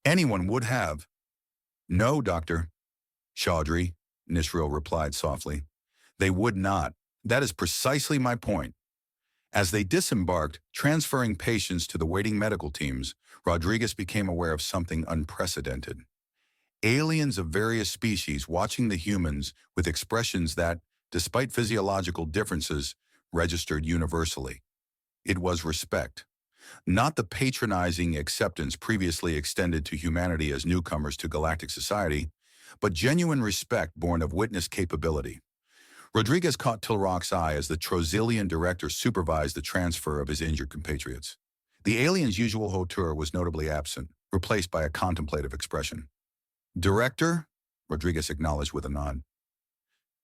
Anyone would have. No, Doctor. Chaudhry, Nisril replied softly. They would not. That is precisely my point. As they disembarked, transferring patients to the waiting medical teams, Rodriguez became aware of something unprecedented. Aliens of various species watching the humans with expressions that, despite physiological differences, registered universally. It was respect. Not the patronizing acceptance previously extended to humanity as newcomers to galactic society, but genuine respect born of witness capability. Rodriguez caught Tilrock's eye as the Trozilian director supervised the transfer of his injured compatriots. The alien's usual hauteur was notably absent, replaced by a contemplative expression. Director? Rodriguez acknowledged with a nod.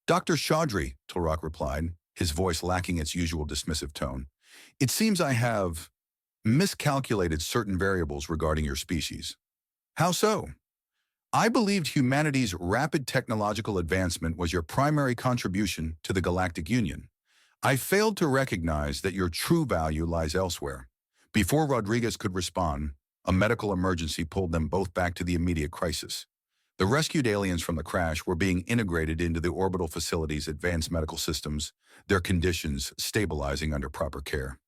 Dr. Chaudhry, Tilrock replied, his voice lacking its usual dismissive tone. It seems I have miscalculated certain variables regarding your species. How so? I believed humanity's rapid technological advancement was your primary contribution to the Galactic Union. I failed to recognize that your true value lies elsewhere. Before Rodriguez could respond, a medical emergency pulled them both back to the immediate crisis. The rescued aliens from the crash were being integrated into the orbital facility's advanced medical systems, their conditions stabilizing under proper care.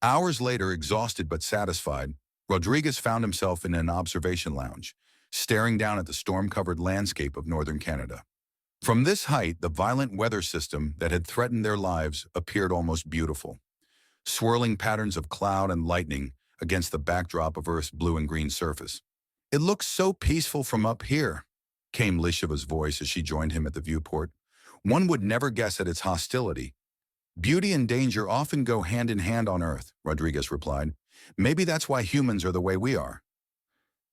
Hours later, exhausted but satisfied, Rodriguez found himself in an observation lounge, staring down at the storm-covered landscape of northern Canada. From this height, the violent weather system that had threatened their lives appeared almost beautiful. Swirling patterns of cloud and lightning against the backdrop of Earth's blue and green surface. "It looks so peaceful from up here," came Lishiva's voice as she joined him at the viewport. "One would never guess at its hostility." "Beauty and danger often go hand in hand on Earth," Rodriguez replied. "Maybe that's why humans are the way we are."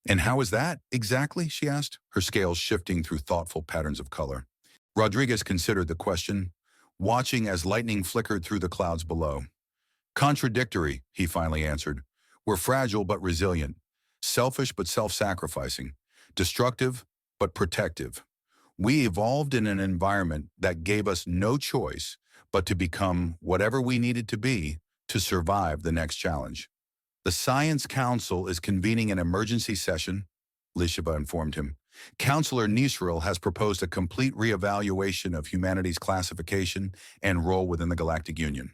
"And how is that, exactly?" she asked, her scales shifting through thoughtful patterns of color. Rodriguez considered the question, watching as lightning flickered through the clouds below. "Contradictory," he finally answered. "We're fragile but resilient, selfish but self-sacrificing, destructive but protective. We evolved in an environment that gave us no choice but to become whatever we needed to be to survive the next challenge." "The Science Council is convening an emergency session," Lishiva informed him. "Counselor Nisril has proposed a complete reevaluation of humanity's classification and role within the Galactic Union."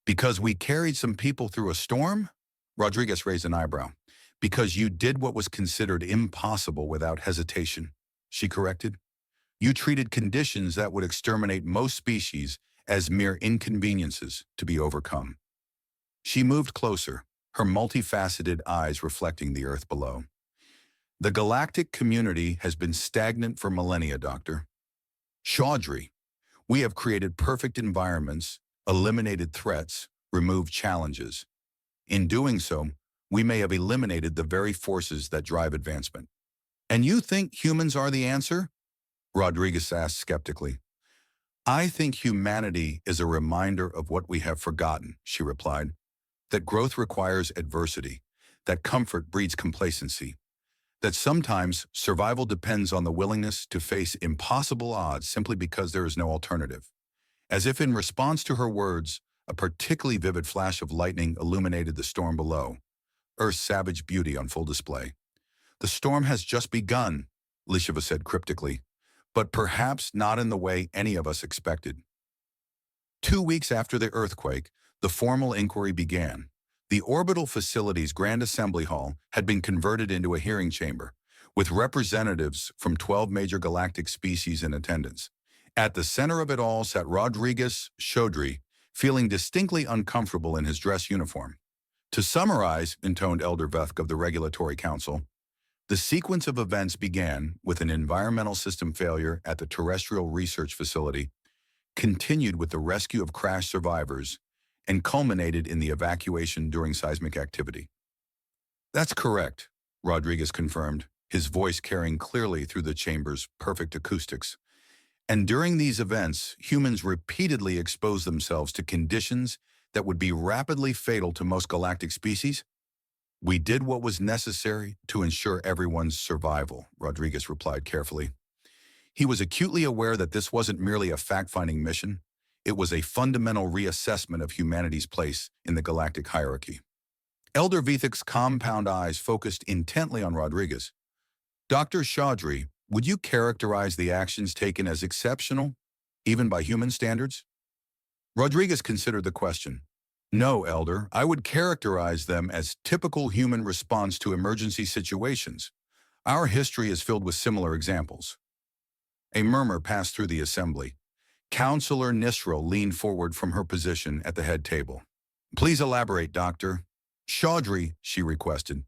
"Because we carried some people through a storm?" Rodriguez raised an eyebrow. "Because you did what was considered impossible without hesitation," she corrected. "You treated conditions that would exterminate most species as mere inconveniences to be overcome." She moved closer, her multifaceted eyes reflecting the Earth below. "The galactic community has been stagnant for millennia, Doctor. Chaudhry, we have created perfect environments, eliminated threats, removed challenges. In doing so, we may have eliminated the very forces that drive advancement." "And you think humans are the answer?" Rodriguez asked skeptically. "I think humanity is a reminder of what we have forgotten," she replied. "That growth requires adversity, that comfort breeds complacency, that sometimes survival depends on the willingness to face impossible odds simply because there is no alternative." As if in response to her words, a particularly vivid flash of lightning illuminated the storm below, Earth's savage beauty on full display. "The storm has just begun," Lishiva said cryptically, "but perhaps not in the way any of us expected." 2 weeks after the earthquake, the formal inquiry began. The orbital facility's Grand Assembly Hall had been converted into a hearing chamber, with representatives from 12 major galactic species in attendance. At the center of it all sat Rodriguez Chaudhry, feeling distinctly uncomfortable in his dress uniform. "To summarize," intoned Elder Vethk of the Regulatory Council, "the sequence of events began with an environmental system failure at the Terrestrial Research Facility, continued with the rescue of crash survivors, and culminated in the evacuation during seismic activity." "That's correct," Rodriguez confirmed, his voice carrying clearly through the chamber's perfect acoustics. "And during these events, humans repeatedly exposed themselves to conditions that would be rapidly fatal to most galactic species. We did what was necessary to ensure everyone's survival," Rodriguez replied carefully. He was acutely aware that this wasn't merely a fact-finding mission. It was a fundamental reassessment of humanity's place in the galactic hierarchy. Elder Vethek's compound eyes focused intently on Rodriguez. "Dr. Chaudhry, would you characterize the actions taken as exceptional, even by human standards?" Rodriguez considered the question. "No, Elder, I would characterize them as typical human response to emergency situations. Our history is filled with similar examples." A murmur passed through the assembly. Counselor Nisril leaned forward from her position at the head table. "Please elaborate, Doctor." "Chaudhry," she requested,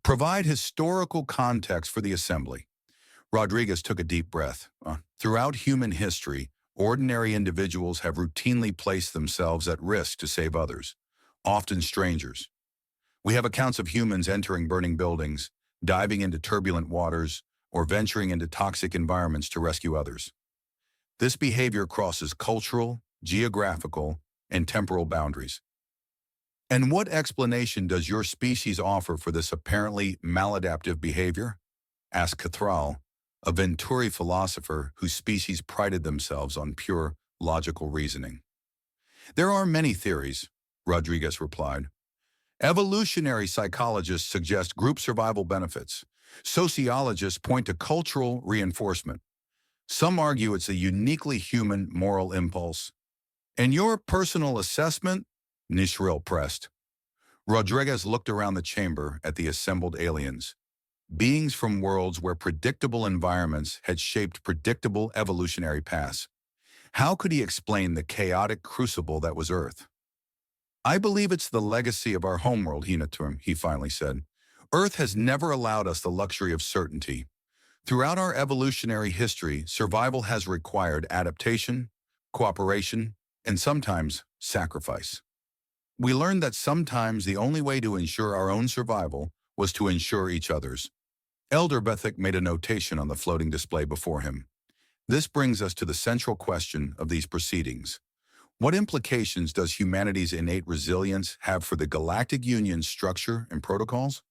"provide historical context for the assembly." Rodriguez took a deep breath. Throughout human history, ordinary individuals have routinely placed themselves at risk to save others, often strangers. We have accounts of humans entering burning buildings, diving into turbulent waters, or venturing into toxic environments to rescue others. This behavior crosses cultural, geographical, and temporal boundaries. "And what explanation does your species offer for this apparently maladaptive behavior?" asked Cathral, a Venturi philosopher whose species prided themselves on pure, logical reasoning. "There are many theories," Rodriguez replied. "Evolutionary psychologists suggest group survival benefits. Sociologists point to cultural reinforcement. Some argue it's a uniquely human moral impulse." "And your personal assessment?" Nisril pressed. Rodriguez looked around the chamber at the assembled aliens. beings from worlds where predictable environments had shaped predictable evolutionary paths. How could he explain the chaotic crucible that was Earth? I believe it's the legacy of our homeworld, he finally said. Earth has never allowed us the luxury of certainty. Throughout our evolutionary history, survival has required adaptation, cooperation, and sometimes sacrifice. We learned that sometimes the only way to ensure our own survival was to ensure each other's. Elder Bethek made a notation on the floating display before him. This brings us to the central question of these proceedings. What implications does humanity's innate resilience have for the Galactic Union's structure and protocols?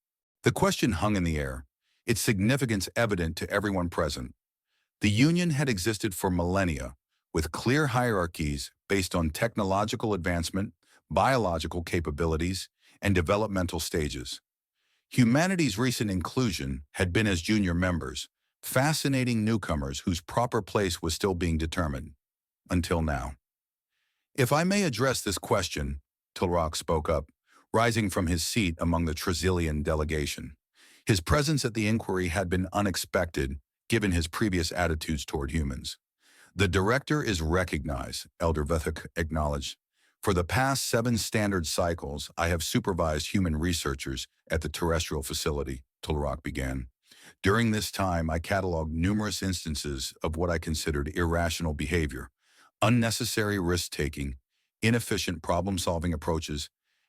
The question hung in the air, its significance evident to everyone present. The Union had existed for millennia, with clear hierarchies based on technological advancement, biological capabilities, and developmental stages. Humanity's recent inclusion had been as junior members, fascinating newcomers whose proper place was still being determined. Until now. If I may address this question, Tulrock spoke up, rising from his seat among the Trazilian delegation. His presence at the inquiry had been unexpected, given his previous attitudes toward humans. The director is recognized, Elder Vethek acknowledged. For the past 7 standard cycles, I have supervised human researchers at the terrestrial facility, Tulrock began. During this time, I cataloged numerous instances of what I considered irrational behavior, unnecessary risk-taking, inefficient problem-solving approaches,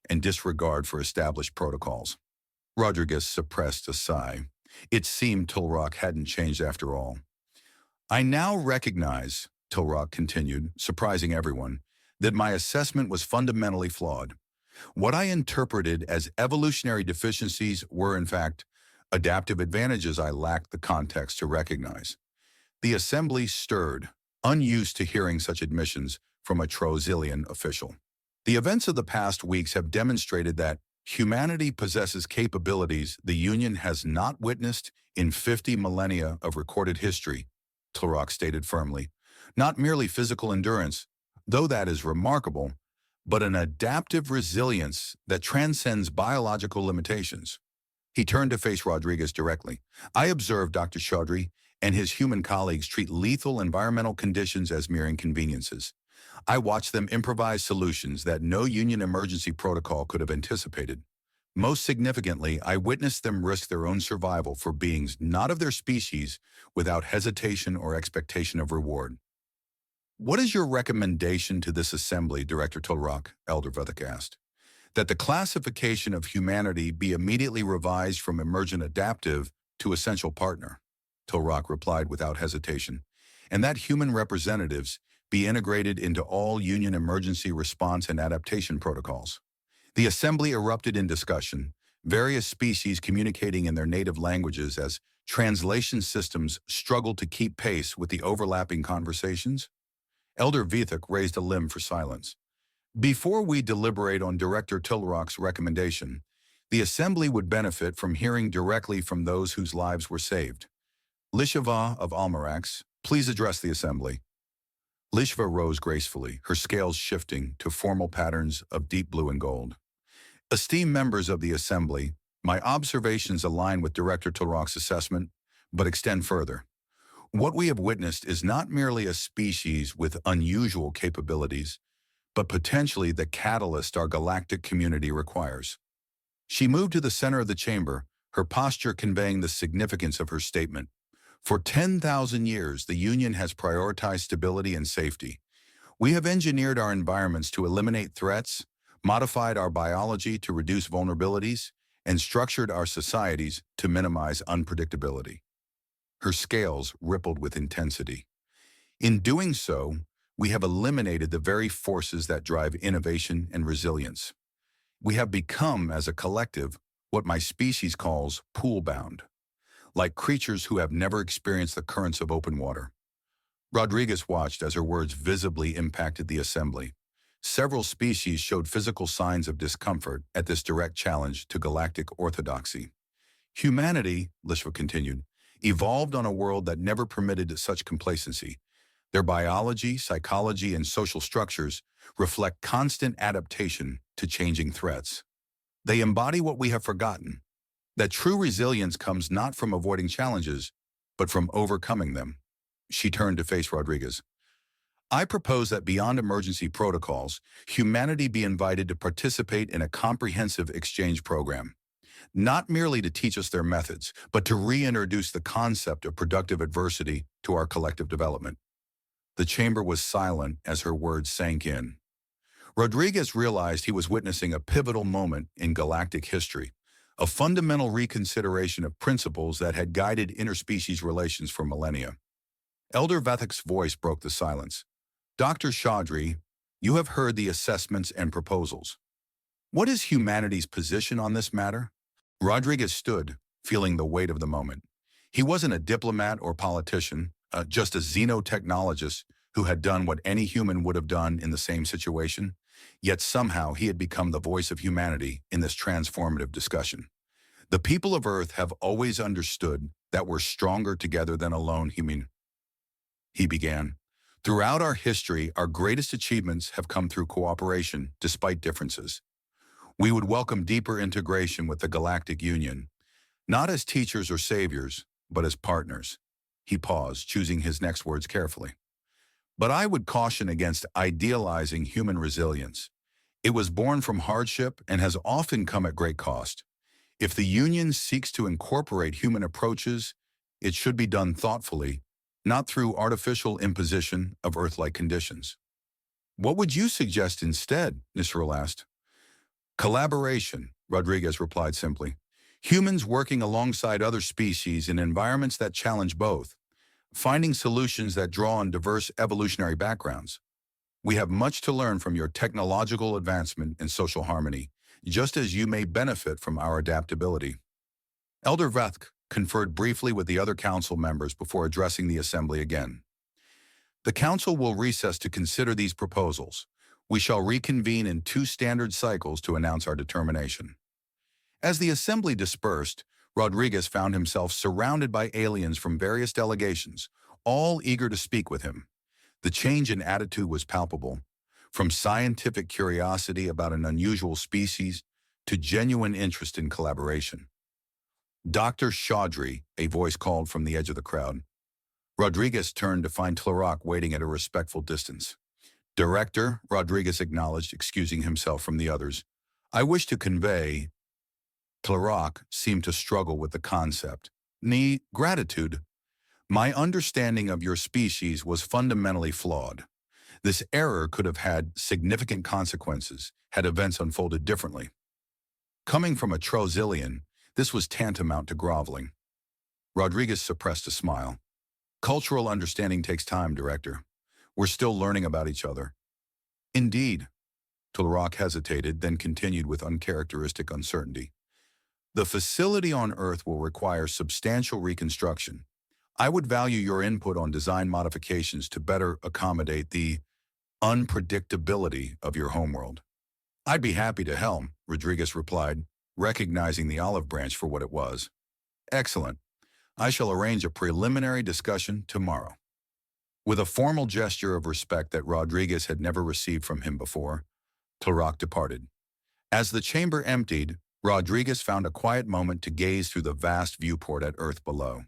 and disregard for established protocols. Rodriguez suppressed a sigh. It seemed Tulrock hadn't changed after all. I now recognize, Tulrock continued, surprising everyone, that my assessment was fundamentally flawed. What I interpreted as evolutionary deficiencies were, in fact, adaptive advantages I lacked the context to recognize. The assembly stirred, unused to hearing such admissions from a Trazilian official. The events of the past weeks have demonstrated that humanity possesses capabilities the Union has not witnessed in 50 millennia of recorded history, Tulrock stated firmly. Not merely physical endurance, though that is remarkable, but an adaptive resilience that transcends biological limitations. He turned to face Rodriguez directly. I observed Dr. Chaudhry and his human colleagues treat lethal environmental conditions as mere inconveniences. I watched them improvise solutions that no Union emergency protocol could have anticipated. Most significantly, I witnessed them risk their own survival for beings not of their species without hesitation or expectation of reward. What is your recommendation to this assembly, Director Tulrock? Elder Vethek asked. That the classification of humanity be immediately revised from emergent adaptive to essential partner, Tulrock replied without hesitation, and that human representatives be integrated into all Union emergency response and adaptation protocols. The assembly erupted in discussion, various species communicating in their native languages as translation systems struggled to keep pace with the overlapping conversations. Elder Vethek raised a limb for silence. Before we deliberate on Director Tulrock's recommendation, the assembly would benefit from hearing directly from those whose lives were saved. Lishava of Almarax, please address the assembly. Lishva rose gracefully, her scales shifting to formal patterns of deep blue and gold. Esteemed members of the assembly, my observations align with Director Tulrock's assessment, but extend further. What we have witnessed is not merely a species with unusual capabilities, but potentially the catalyst our galactic community requires. She moved to the center of the chamber, her posture conveying the significance of her statement. For 10,000 years, the Union has prioritized stability and safety. We have engineered our environments to eliminate threats, modified our biology to reduce vulnerabilities, and structured our societies to minimize unpredictability. Her scales rippled with intensity. In doing so, we have eliminated the very forces that drive innovation and resilience. We have become, as a collective, what my species calls pool-bound, like creatures who have never experienced the currents of open water. Rodriguez watched as her words visibly impacted the assembly. Several species showed physical signs of discomfort at this direct challenge to galactic orthodoxy. Humanity, Lishva continued, evolved on a world that never permitted such complacency. Their biology, psychology, and social structures reflect constant adaptation to changing threats. They embody what we have forgotten, That true resilience comes not from avoiding challenges, but from overcoming them. She turned to face Rodriguez. I propose that beyond emergency protocols, humanity be invited to participate in a comprehensive exchange program, not merely to teach us their methods, but to reintroduce the concept of productive adversity to our collective development. The chamber was silent as her words sank in. Rodriguez realized he was witnessing a pivotal moment in galactic history, a fundamental reconsideration of principles that had guided interspecies relations for millennia. Elder Vethek's voice broke the silence. Dr. Chaudhry, you have heard the assessments and proposals. What is humanity's position on this matter? Rodriguez stood, feeling the weight of the moment. He wasn't a diplomat or politician, just a xenotechnologist who had done what any human would have done in the same situation, yet somehow he had become the voice of humanity in this transformative discussion. The people of Earth have always understood that we're stronger together than alone, he began. Throughout our history, our greatest achievements have come through cooperation, despite differences. We would welcome deeper integration with the Galactic Union, not as teachers or saviors, but as partners. He paused, choosing his next words carefully. But I would caution against idealizing human resilience. It was born from hardship and has often come at great cost. If the Union seeks to incorporate human approaches, it should be done thoughtfully, not through artificial imposition of Earth-like conditions. What would you suggest instead? Nisril asked. Collaboration, Rodriguez replied simply. Humans working alongside other species in environments that challenge both, finding solutions that draw on diverse evolutionary backgrounds. We have much to learn from your technological advancement and social harmony, just as you may benefit from our adaptability. Elder Vethk conferred briefly with the other council members before addressing the assembly again. The council will recess to consider these proposals. We shall reconvene in 2 standard cycles to announce our determination. As the assembly dispersed, Rodriguez found himself surrounded by aliens from various delegations, all eager to speak with him. The change in attitude was palpable, from scientific curiosity about an unusual species to genuine interest in collaboration. Dr. Chaudhry, a voice called from the edge of the crowd. Rodriguez turned to find Tlarok waiting at a respectful distance. Director, Rodriguez acknowledged, excusing himself from the others. I wish to convey. Tlarok seemed to struggle with the concept. Gratitude. My understanding of your species was fundamentally flawed. This error could have had significant consequences had events unfolded differently. Coming from a Trozillian, this was tantamount to groveling. Rodriguez suppressed a smile. Cultural understanding takes time, Director. We're still learning about each other. Indeed. Tlarok hesitated, then continued with uncharacteristic uncertainty. The facility on Earth will require substantial reconstruction. I would value your input on design modifications to better accommodate the unpredictability of your homeworld. I'd be happy to help, Rodriguez replied, recognizing the olive branch for what it was. Excellent. I shall arrange a preliminary discussion tomorrow. With a formal gesture of respect that Rodriguez had never received from him before, Tlarok departed. As the chamber emptied, Rodriguez found a quiet moment to gaze through the vast viewport at Earth below.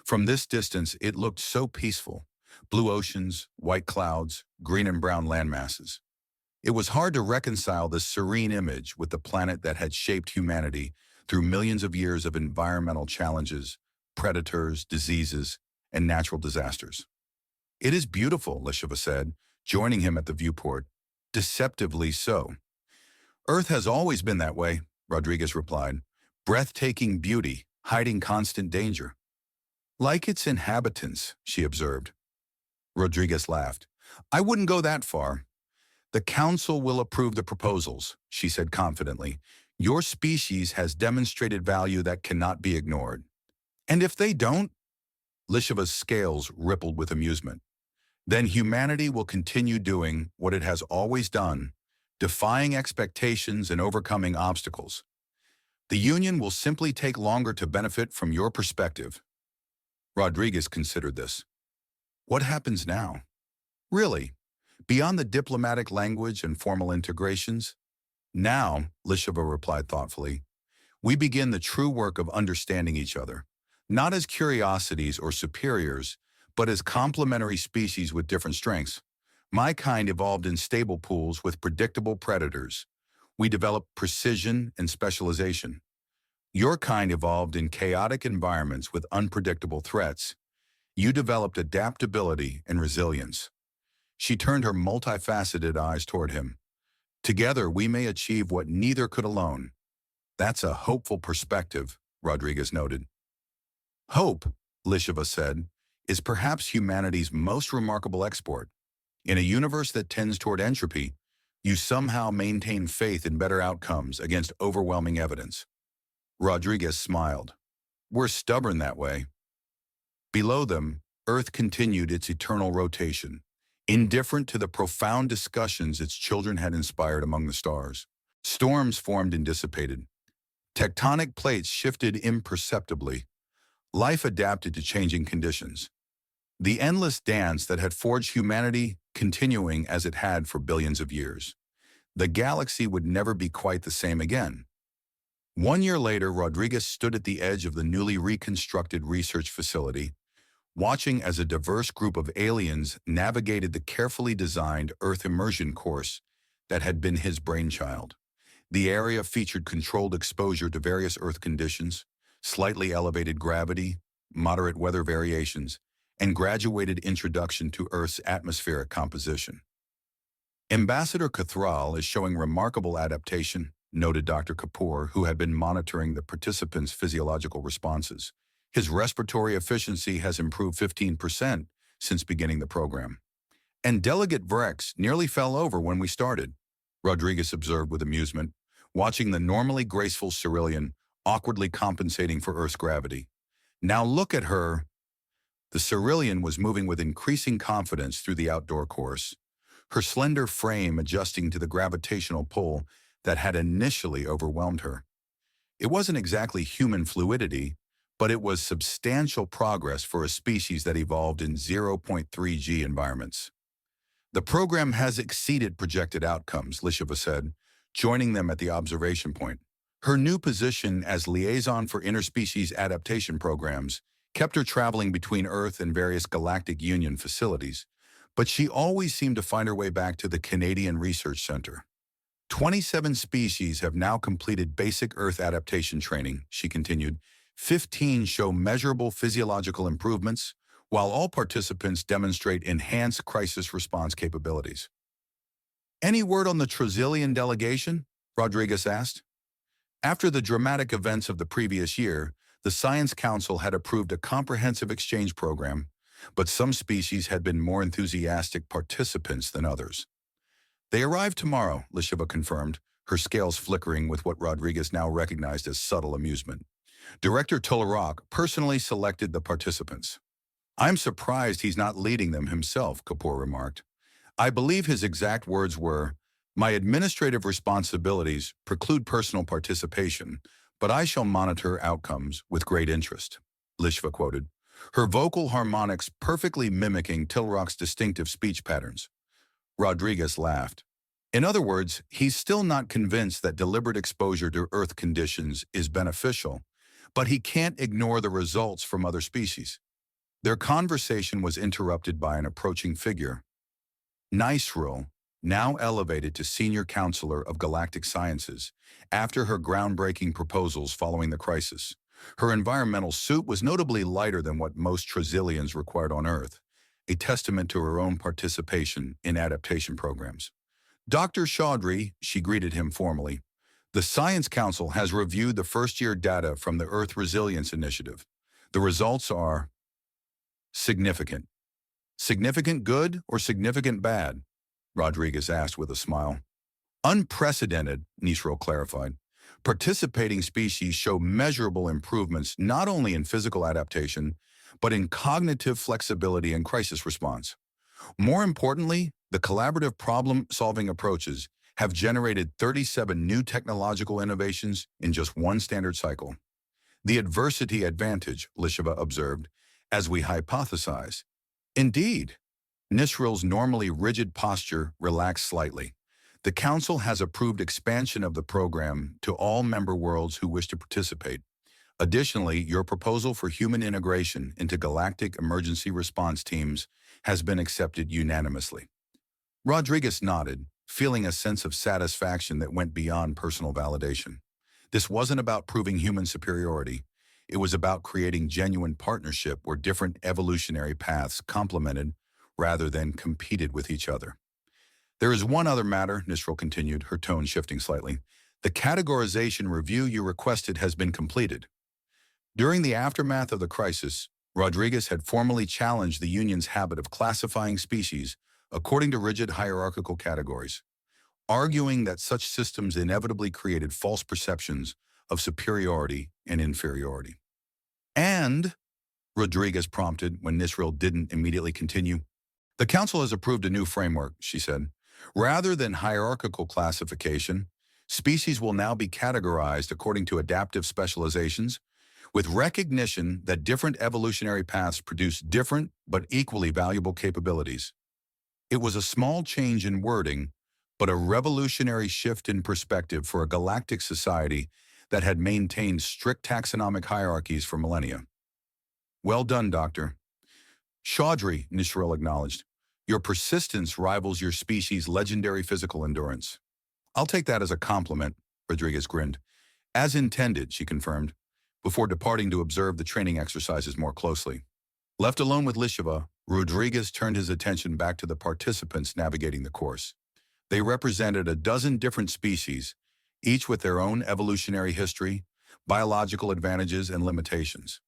From this distance, it looked so peaceful. Blue oceans, white clouds, green and brown landmasses. It was hard to reconcile this serene image with the planet that had shaped humanity through millions of years of environmental challenges, predators, diseases, and natural disasters. It is beautiful, Lisheva said, joining him at the viewport. Deceptively so. Earth has always been that way, Rodriguez replied. Breathtaking beauty, hiding constant danger. Like its inhabitants, she observed. Rodriguez laughed. I wouldn't go that far. The council will approve the proposals, she said confidently. Your species has demonstrated value that cannot be ignored. And if they don't? Lisheva's scales rippled with amusement. Then humanity will continue doing what it has always done, defying expectations and overcoming obstacles. The Union will simply take longer to benefit from your perspective. Rodriguez considered this. What happens now? Really, beyond the diplomatic language and formal integrations? Now, Lisheva replied thoughtfully, We begin the true work of understanding each other, not as curiosities or superiors, but as complementary species with different strengths. My kind evolved in stable pools with predictable predators. We developed precision and specialization. Your kind evolved in chaotic environments with unpredictable threats. You developed adaptability and resilience. She turned her multifaceted eyes toward him. Together, we may achieve what neither could alone. That's a hopeful perspective, Rodriguez noted. Hope, Lisheva said, is perhaps humanity's most remarkable export. In a universe that tends toward entropy, you somehow maintain faith in better outcomes against overwhelming evidence. Rodriguez smiled. We're stubborn that way. Below them, Earth continued its eternal rotation, indifferent to the profound discussions its children had inspired among the stars. Storms formed and dissipated. Tectonic plates shifted imperceptibly. Life adapted to changing conditions. The endless dance that had forged humanity continuing as it had for billions of years. The galaxy would never be quite the same again. 1 year later, Rodriguez stood at the edge of the newly reconstructed research facility, watching as a diverse group of aliens navigated the carefully designed Earth immersion course that had been his brainchild. The area featured controlled exposure to various Earth conditions, slightly elevated gravity, moderate weather variations, and graduated introduction to Earth's atmospheric composition. Ambassador Cathral is showing remarkable adaptation, noted Dr. Kapoor, who had been monitoring the participants' physiological responses. His respiratory efficiency has improved 15% since beginning the program. And Delegate Vrex nearly fell over when we started, Rodriguez observed with amusement, watching the normally graceful Cerulean awkwardly compensating for Earth's gravity. Now look at her. The Cerulean was moving with increasing confidence through the outdoor course, her slender frame adjusting to the gravitational pull that had initially overwhelmed her. It wasn't exactly human fluidity, but it was substantial progress for a species that evolved in 0.3 G environments. The program has exceeded projected outcomes, Lisheva said, joining them at the observation point. Her new position as liaison for interspecies adaptation programs kept her traveling between Earth and various Galactic Union facilities, but she always seemed to find her way back to the Canadian Research Center. 27 species have now completed basic Earth adaptation training, she continued. 15 show measurable physiological improvements, while all participants demonstrate enhanced crisis response capabilities. Any word on the Trazilian delegation? Rodriguez asked. After the dramatic events of the previous year, the Science Council had approved a comprehensive exchange program, but some species had been more enthusiastic participants than others. They arrived tomorrow, Lisheva confirmed, her scales flickering with what Rodriguez now recognized as subtle amusement. Director Tularak personally selected the participants. I'm surprised he's not leading them himself, Kapoor remarked. I believe his exact words were, my administrative responsibilities preclude personal participation, but I shall monitor outcomes with great interest, Lisheva quoted, her vocal harmonics perfectly mimicking Tularak's distinctive speech patterns. Rodriguez laughed. In other words, he's still not convinced that deliberate exposure to Earth conditions is beneficial, but he can't ignore the results from other species. Their conversation was interrupted by an approaching figure. Nisril, now elevated to Senior Counselor of Galactic Sciences, after her groundbreaking proposals following the crisis. Her environmental suit was notably lighter than what most Trazilians required on Earth, a testament to her own participation in adaptation programs. Dr. Chaudhry, she greeted him formally. The Science Council has reviewed the first-year data from the Earth Resilience Initiative. The results are significant. Significant good or significant bad? Rodriguez asked with a smile. Unprecedented, Nisril clarified. Participating species show measurable improvements not only in physical adaptation, but in cognitive flexibility and crisis response. More importantly, the collaborative problem-solving approaches have generated 37 new technological innovations in just one standard cycle. The adversity advantage, Lisheva observed, as we hypothesize. Indeed, Nisril's normally rigid posture relaxed slightly. The Council has approved expansion of the program to all member worlds who wish to participate. Additionally, your proposal for human integration into galactic emergency response teams has been accepted unanimously. Rodriguez nodded, feeling a sense of satisfaction that went beyond personal validation. This wasn't about proving human superiority. It was about creating genuine partnership where different evolutionary paths complemented rather than competed with each other. There is one other matter, Nisril continued, her tone shifting slightly. The categorization review you requested has been completed. During the aftermath of the crisis, Rodriguez had formally challenged the Union's habit of classifying species according to rigid hierarchical categories, arguing that such systems inevitably created false perceptions of superiority and inferiority. And, Rodriguez prompted when Nisril didn't immediately continue, the Council has approved a new framework, she said. Rather than hierarchical classification, species will now be categorized according to adaptive specializations, with recognition that different evolutionary paths produce different but equally valuable capabilities. It was a small change in wording, but a revolutionary shift in perspective for a galactic society that had maintained strict taxonomic hierarchies for millennia. Well done, Doctor. Chaudhry, Nisril acknowledged. Your persistence rivals your species' legendary physical endurance. I'll take that as a compliment, Rodriguez grinned. As intended, she confirmed, before departing to observe the training exercises more closely. Left alone with Lisheva, Rodriguez turned his attention back to the participants navigating the course. They represented a dozen different species, each with their own evolutionary history, biological advantages, and limitations.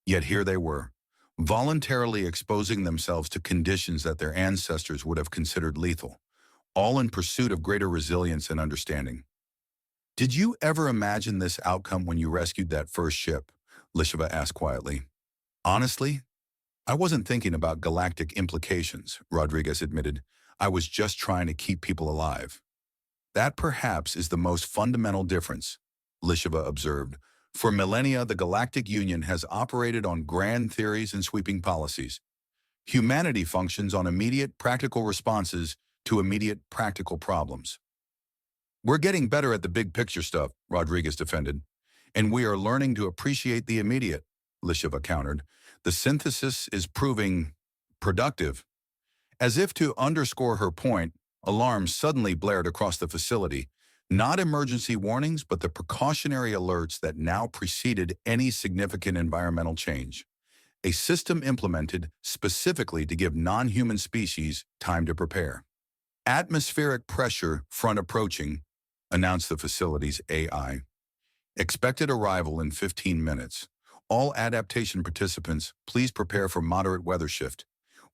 Yet here they were, voluntarily exposing themselves to conditions that their ancestors would have considered lethal, all in pursuit of greater resilience and understanding. Did you ever imagine this outcome when you rescued that first ship? Lisheva asked quietly. Honestly, I wasn't thinking about galactic implications, Rodriguez admitted. I was just trying to keep people alive. That perhaps is the most fundamental difference, Lisheva observed. For millennia, the Galactic Union has operated on grand theories and sweeping policies. Humanity functions on immediate, practical responses to immediate, practical problems. We're getting better at the big picture stuff, Rodriguez defended, and we are learning to appreciate the immediate, Lisheva countered. The synthesis is proving productive. As if to underscore her point, alarms suddenly blared across the facility. Not emergency warnings, but the precautionary alerts that now preceded any significant environmental change. A system implemented specifically to give non-human species time to prepare. Atmospheric pressure front approaching, announced the facility's AI. Expected arrival in 15 minutes. All adaptation participants, please prepare for moderate weather shift.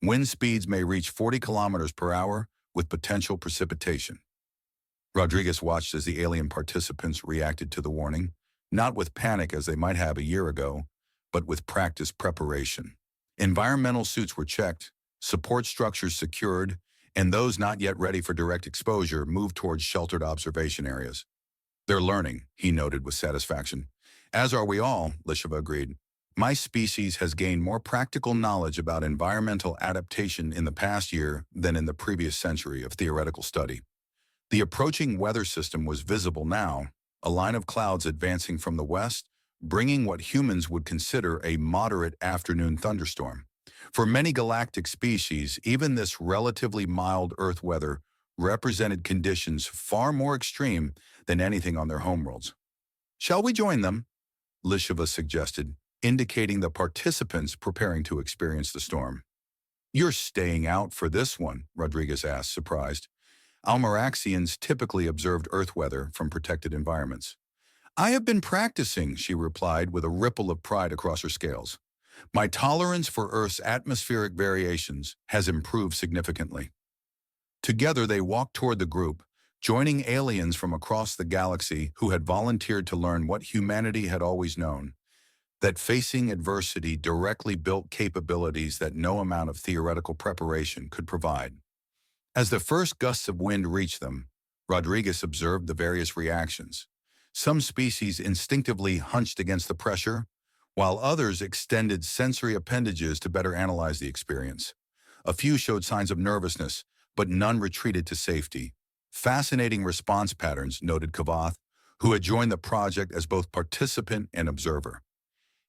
Wind speeds may reach 40 kilometers per hour with potential precipitation. Rodriguez watched as the alien participants reacted to the warning, not with panic as they might have a year ago, but with practiced preparation. Environmental suits were checked, support structures secured, and those not yet ready for direct exposure moved towards sheltered observation areas. They're learning, he noted with satisfaction. As are we all, Lisheva agreed. My species has gained more practical knowledge about environmental adaptation in the past year than in the previous century of theoretical study. The approaching weather system was visible now, a line of clouds advancing from the west, bringing what humans would consider a moderate afternoon thunderstorm. For many galactic species, even this relatively mild Earth weather represented conditions far more extreme than anything on their homeworlds. Shall we join them? Lisheva suggested, indicating the participants preparing to experience the storm. You're staying out for this one, Rodriguez asked, surprised. Almeraxians typically observed Earth weather from protected environments. I have been practicing, she replied with a ripple of pride across her scales. My tolerance for Earth's atmospheric variations has improved significantly. Together they walked toward the group, joining aliens from across the galaxy who had volunteered to learn what humanity had always known, that facing adversity directly built capabilities that no amount of theoretical preparation could provide. As the first gusts of wind reached them, Rodriguez observed the various reactions. Some species instinctively hunched against the pressure, while others extended sensory appendages to better analyze the experience. A few showed signs of nervousness, but none retreated to safety, Fascinating response patterns, noted Kavath, who had joined the project as both participant and observer.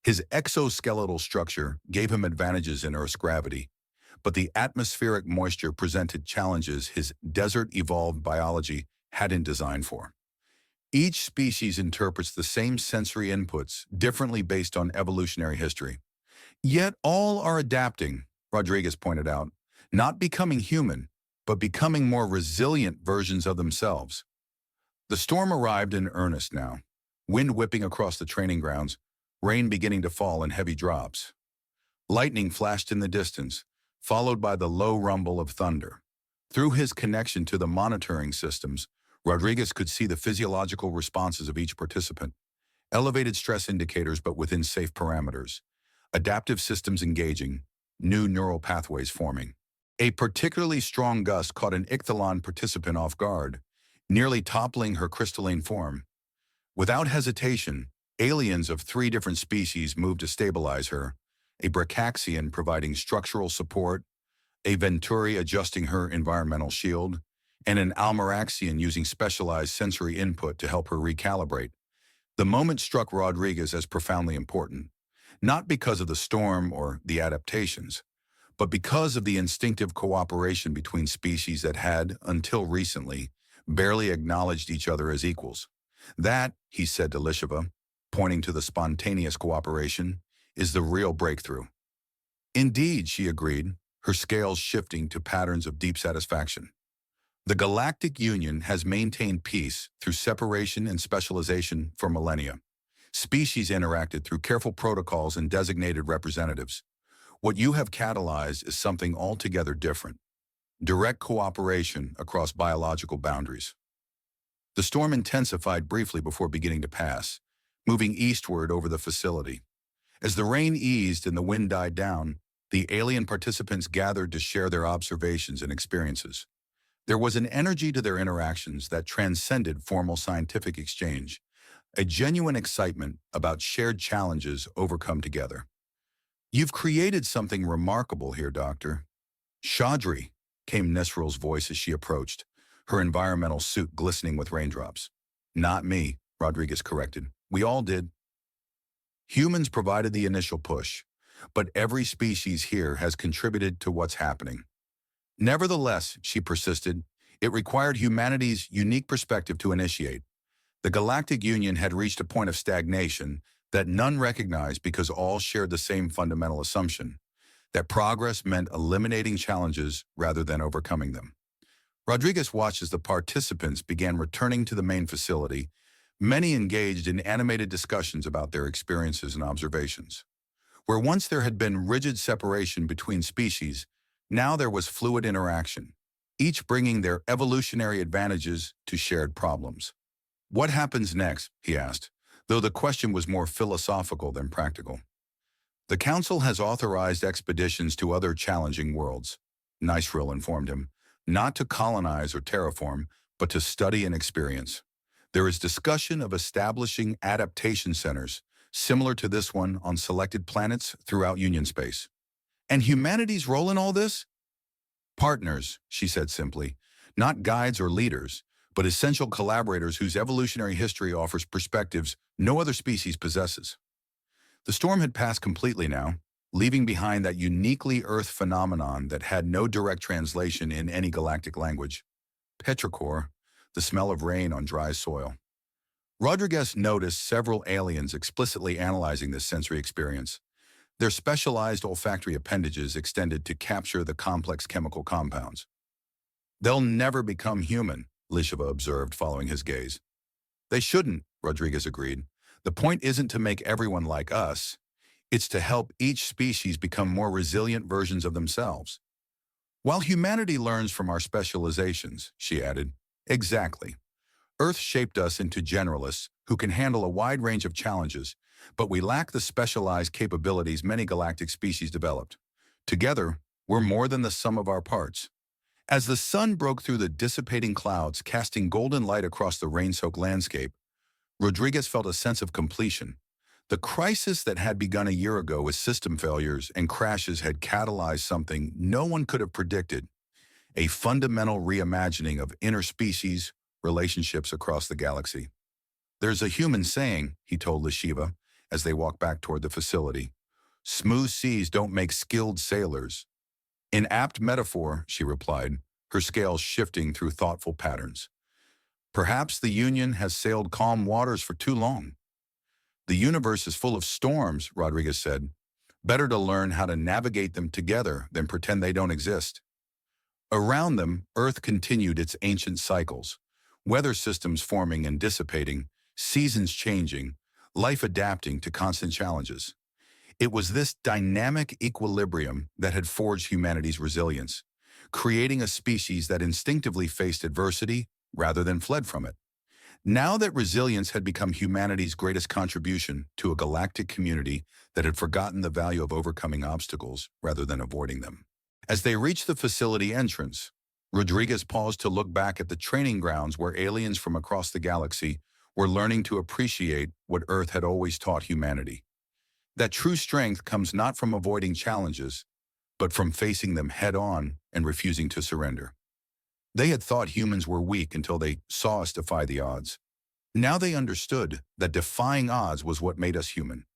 His exoskeletal structure gave him advantages in Earth's gravity, but the atmospheric moisture presented challenges his desert-evolved biology hadn't designed for. Each species interprets the same sensory inputs differently based on evolutionary history. Yet all are adapting, Rodriguez pointed out, not becoming human, but becoming more resilient versions of themselves. The storm arrived in earnest now, wind whipping across the training grounds, rain beginning to fall in heavy drops. Lightning flashed in the distance, followed by the low rumble of thunder. Through his connection to the monitoring systems, Rodriguez could see the physiological responses of each participant. Elevated stress indicators but within safe parameters. Adaptive systems engaging, new neural pathways forming. A particularly strong gust caught an ichthyolon participant off guard, nearly toppling her crystalline form. Without hesitation, aliens of 3 different species moved to stabilize her, a Bracaxian providing structural support, a Venturi adjusting her environmental shield, and an Almeraxian using specialized sensory input to help her recalibrate. The moment struck Rodriguez as profoundly important, not because of the storm or the adaptations, but because of the instinctive cooperation between species that had, until recently, barely acknowledged each other as equals. That, he said to Lisheva, pointing to the spontaneous cooperation, is the real breakthrough. Indeed, she agreed, her scales shifting to patterns of deep satisfaction. The Galactic Union has maintained peace through separation and specialization for millennia. Species interacted through careful protocols and designated representatives. What you have catalyzed is something altogether different. Direct cooperation across biological boundaries. The storm intensified briefly before beginning to pass, moving eastward over the facility. As the rain eased and the wind died down, the alien participants gathered to share their observations and experiences. There was an energy to their interactions that transcended formal scientific exchange, a genuine excitement about shared challenges overcome together. You've created something remarkable here, Doctor. Chaudhry, came Nesril's voice as she approached, her environmental suit glistening with raindrops. Not me, Rodriguez corrected. We all did. Humans provided the initial push, but every species here has contributed to what's happening. Nevertheless, she persisted, it required humanity's unique perspective to initiate. The Galactic Union had reached a point of stagnation that none recognized because all shared the same fundamental assumption, that progress meant eliminating challenges rather than overcoming them. Rodriguez watched as the participants began returning to the main facility, many engaged in animated discussions about their experiences and observations. Where once there had been rigid separation between species, now there was fluid interaction, each bringing their evolutionary advantages to shared problems. What happens next, he asked, though the question was more philosophical than practical. The Council has authorized expeditions to other challenging worlds, Nesril informed him, not to colonize or terraform, but to study and experience. There is discussion of establishing adaptation centers, similar to this one on selected planets throughout Union space. And humanity's role in all this? Partners, she said simply, not guides or leaders, but essential collaborators whose evolutionary history offers perspectives no other species possesses. The storm had passed completely now, leaving behind that uniquely Earth phenomenon that had no direct translation in any galactic language. Petrichor, the smell of rain on dry soil. Rodriguez noticed several aliens explicitly analyzing this sensory experience. Their specialized olfactory appendages extended to capture the complex chemical compounds. They'll never become human, Lisheva observed, following his gaze. They shouldn't, Rodriguez agreed. The point isn't to make everyone like us. It's to help each species become more resilient versions of themselves. While humanity learns from our specializations, she added. Exactly. Earth shaped us into generalists who can handle a wide range of challenges, but we lack the specialized capabilities many galactic species developed. Together, we're more than the sum of our parts. As the sun broke through the dissipating clouds, casting golden light across the rain-soaked landscape, Rodriguez felt a sense of completion. The crisis that had begun a year ago with system failures and crashes had catalyzed something no one could have predicted. a fundamental reimagining of interspecies relationships across the galaxy. There's a human saying, he told Lishiva as they walked back toward the facility. Smooth seas don't make skilled sailors. In apt metaphor, she replied, her scales shifting through thoughtful patterns. Perhaps the Union has sailed calm waters for too long. The universe is full of storms, Rodriguez said. Better to learn how to navigate them together than pretend they don't exist. Around them, Earth continued its ancient cycles, weather systems forming and dissipating, seasons changing, life adapting to constant challenges. It was this dynamic equilibrium that had forged humanity's resilience, creating a species that instinctively faced adversity rather than fled from it. Now that resilience had become humanity's greatest contribution to a galactic community that had forgotten the value of overcoming obstacles rather than avoiding them. As they reached the facility entrance, Rodriguez paused to look back at the training grounds where aliens from across the galaxy were learning to appreciate what Earth had always taught humanity. That true strength comes not from avoiding challenges, but from facing them head-on and refusing to surrender. They had thought humans were weak until they saw us defy the odds. Now they understood that defying odds was what made us human.